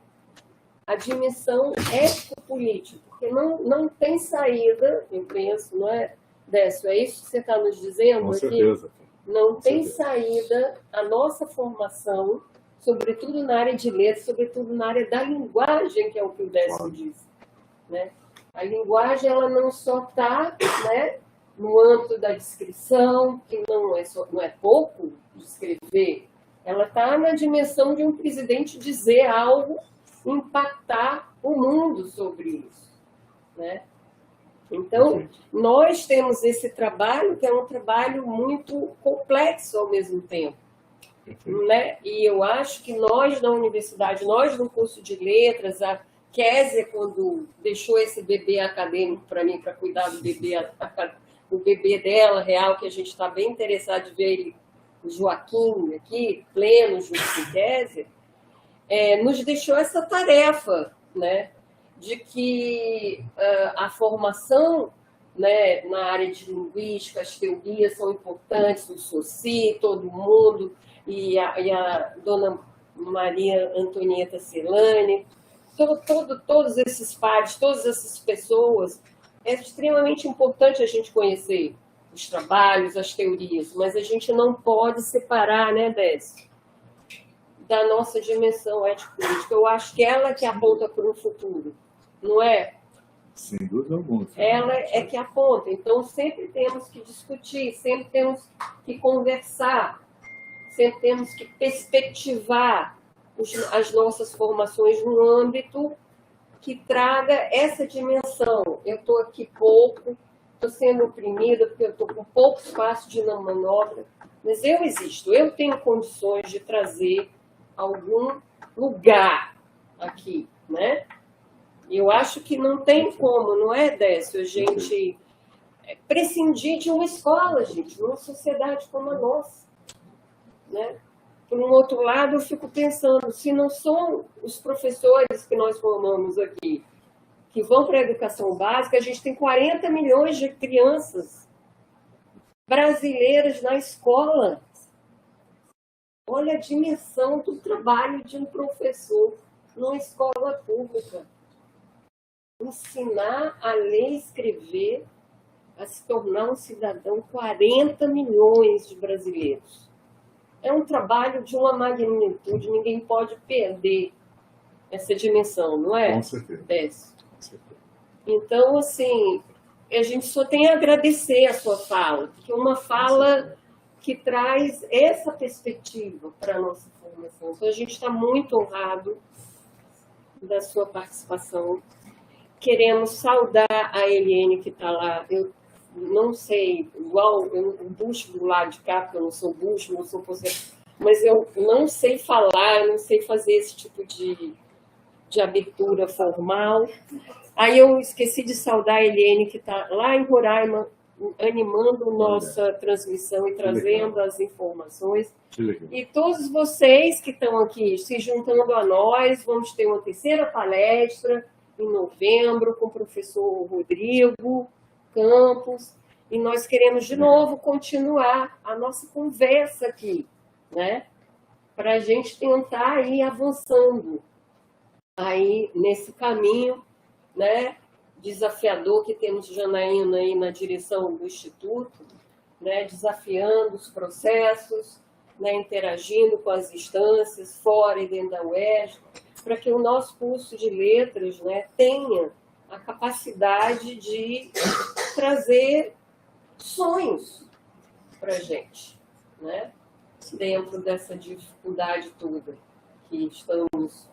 a dimensão ético-política, porque não tem saída, eu penso, não é, Décio? É isso que você está nos dizendo com aqui? Certeza. Não com tem certeza. Saída a nossa formação, sobretudo na área de letras, sobretudo na área da linguagem, que é o que o Décio disse. Né? A linguagem, ela não só está, né, no âmbito da descrição, que não é pouco descrever, ela está na dimensão de um presidente dizer algo, impactar o mundo sobre isso. Né? Então, nós temos esse trabalho, que é um trabalho muito complexo ao mesmo tempo. Né? E eu acho que nós, na universidade, nós no curso de letras, a Kézia, quando deixou esse bebê acadêmico para mim, para cuidar do bebê dela, real, que a gente está bem interessado de ver ele, o Joaquim aqui, pleno, junto com Kézia, nos deixou essa tarefa, né, de que a formação, né, na área de linguística, as teorias são importantes, o Soci, todo mundo, e a dona Maria Antonieta Celani, todos esses pares, todas essas pessoas, é extremamente importante a gente conhecer os trabalhos, as teorias, mas a gente não pode separar, né, Décio, da nossa dimensão ético-política. Eu acho que ela que aponta para o futuro, não é? Sem dúvida alguma. Ela é que aponta. Então, sempre temos que discutir, sempre temos que conversar, sempre temos que perspectivar as nossas formações no âmbito que traga essa dimensão. Eu estou aqui pouco, estou sendo oprimida porque eu estou com pouco espaço de manobra, mas eu existo, eu tenho condições de trazer algum lugar aqui, né? Eu acho que não tem como, não é, Décio, a gente prescindir de uma escola, gente, numa sociedade como a nossa, né? Por um outro lado, eu fico pensando, se não são os professores que nós formamos aqui, que vão para a educação básica, a gente tem 40 milhões de crianças brasileiras na escola. Olha a dimensão do trabalho de um professor numa escola pública. Ensinar a ler e escrever, a se tornar um cidadão, 40 milhões de brasileiros. É um trabalho de uma magnitude, ninguém pode perder essa dimensão, não é? Com certeza. Com certeza. Então, assim, a gente só tem a agradecer a sua fala, porque é uma fala que traz essa perspectiva para a nossa formação. Então, a gente está muito honrado da sua participação. Queremos saudar a Eliane, que está lá. Eu não sei, igual o bucho do lado de cá, porque eu não sou bucho, não sou posseiro, mas eu não sei falar, eu não sei fazer esse tipo de abertura formal. Aí eu esqueci de saudar a Eliane, que está lá em Roraima, animando nossa transmissão e trazendo as informações. E todos vocês que estão aqui se juntando a nós, vamos ter uma terceira palestra em novembro com o professor Rodrigo Campos, e nós queremos de novo continuar a nossa conversa aqui, né? Para a gente tentar ir avançando aí nesse caminho, né, desafiador que temos Janaína aí na direção do Instituto, né, desafiando os processos, né, interagindo com as instâncias fora e dentro da UERJ, para que o nosso curso de letras, né, tenha a capacidade de trazer sonhos para a gente, né, dentro dessa dificuldade toda que estamos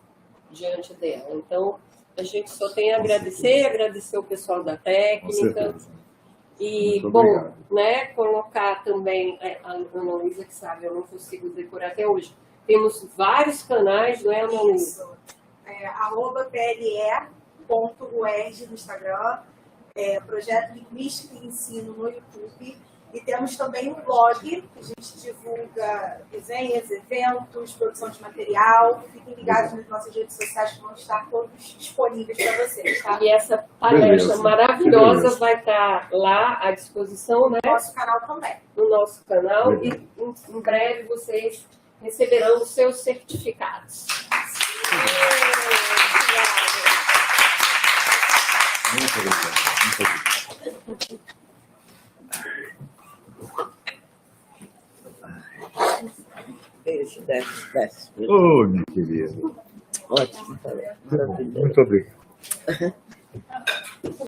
diante dela. Então, a gente só tem a agradecer o pessoal da técnica. E, bom, né, colocar também, a Ana Luísa que sabe, eu não consigo decorar até hoje. Temos vários canais, não é, Ana Luísa? @ple.uerj no Instagram, Projeto Linguística e Ensino no YouTube. E temos também um blog, que a gente divulga resenhas, eventos, produção de material. Fiquem ligados nas nossas redes sociais que vão estar todos disponíveis para vocês, tá? E essa palestra maravilhosa vai estar lá à disposição, né? No nosso canal também. No nosso canal. E em breve vocês receberão os seus certificados. Muito obrigado. Muito obrigado. Beijo, desce. Oh, minha querida. Ótimo, maravilhoso. Muito obrigado.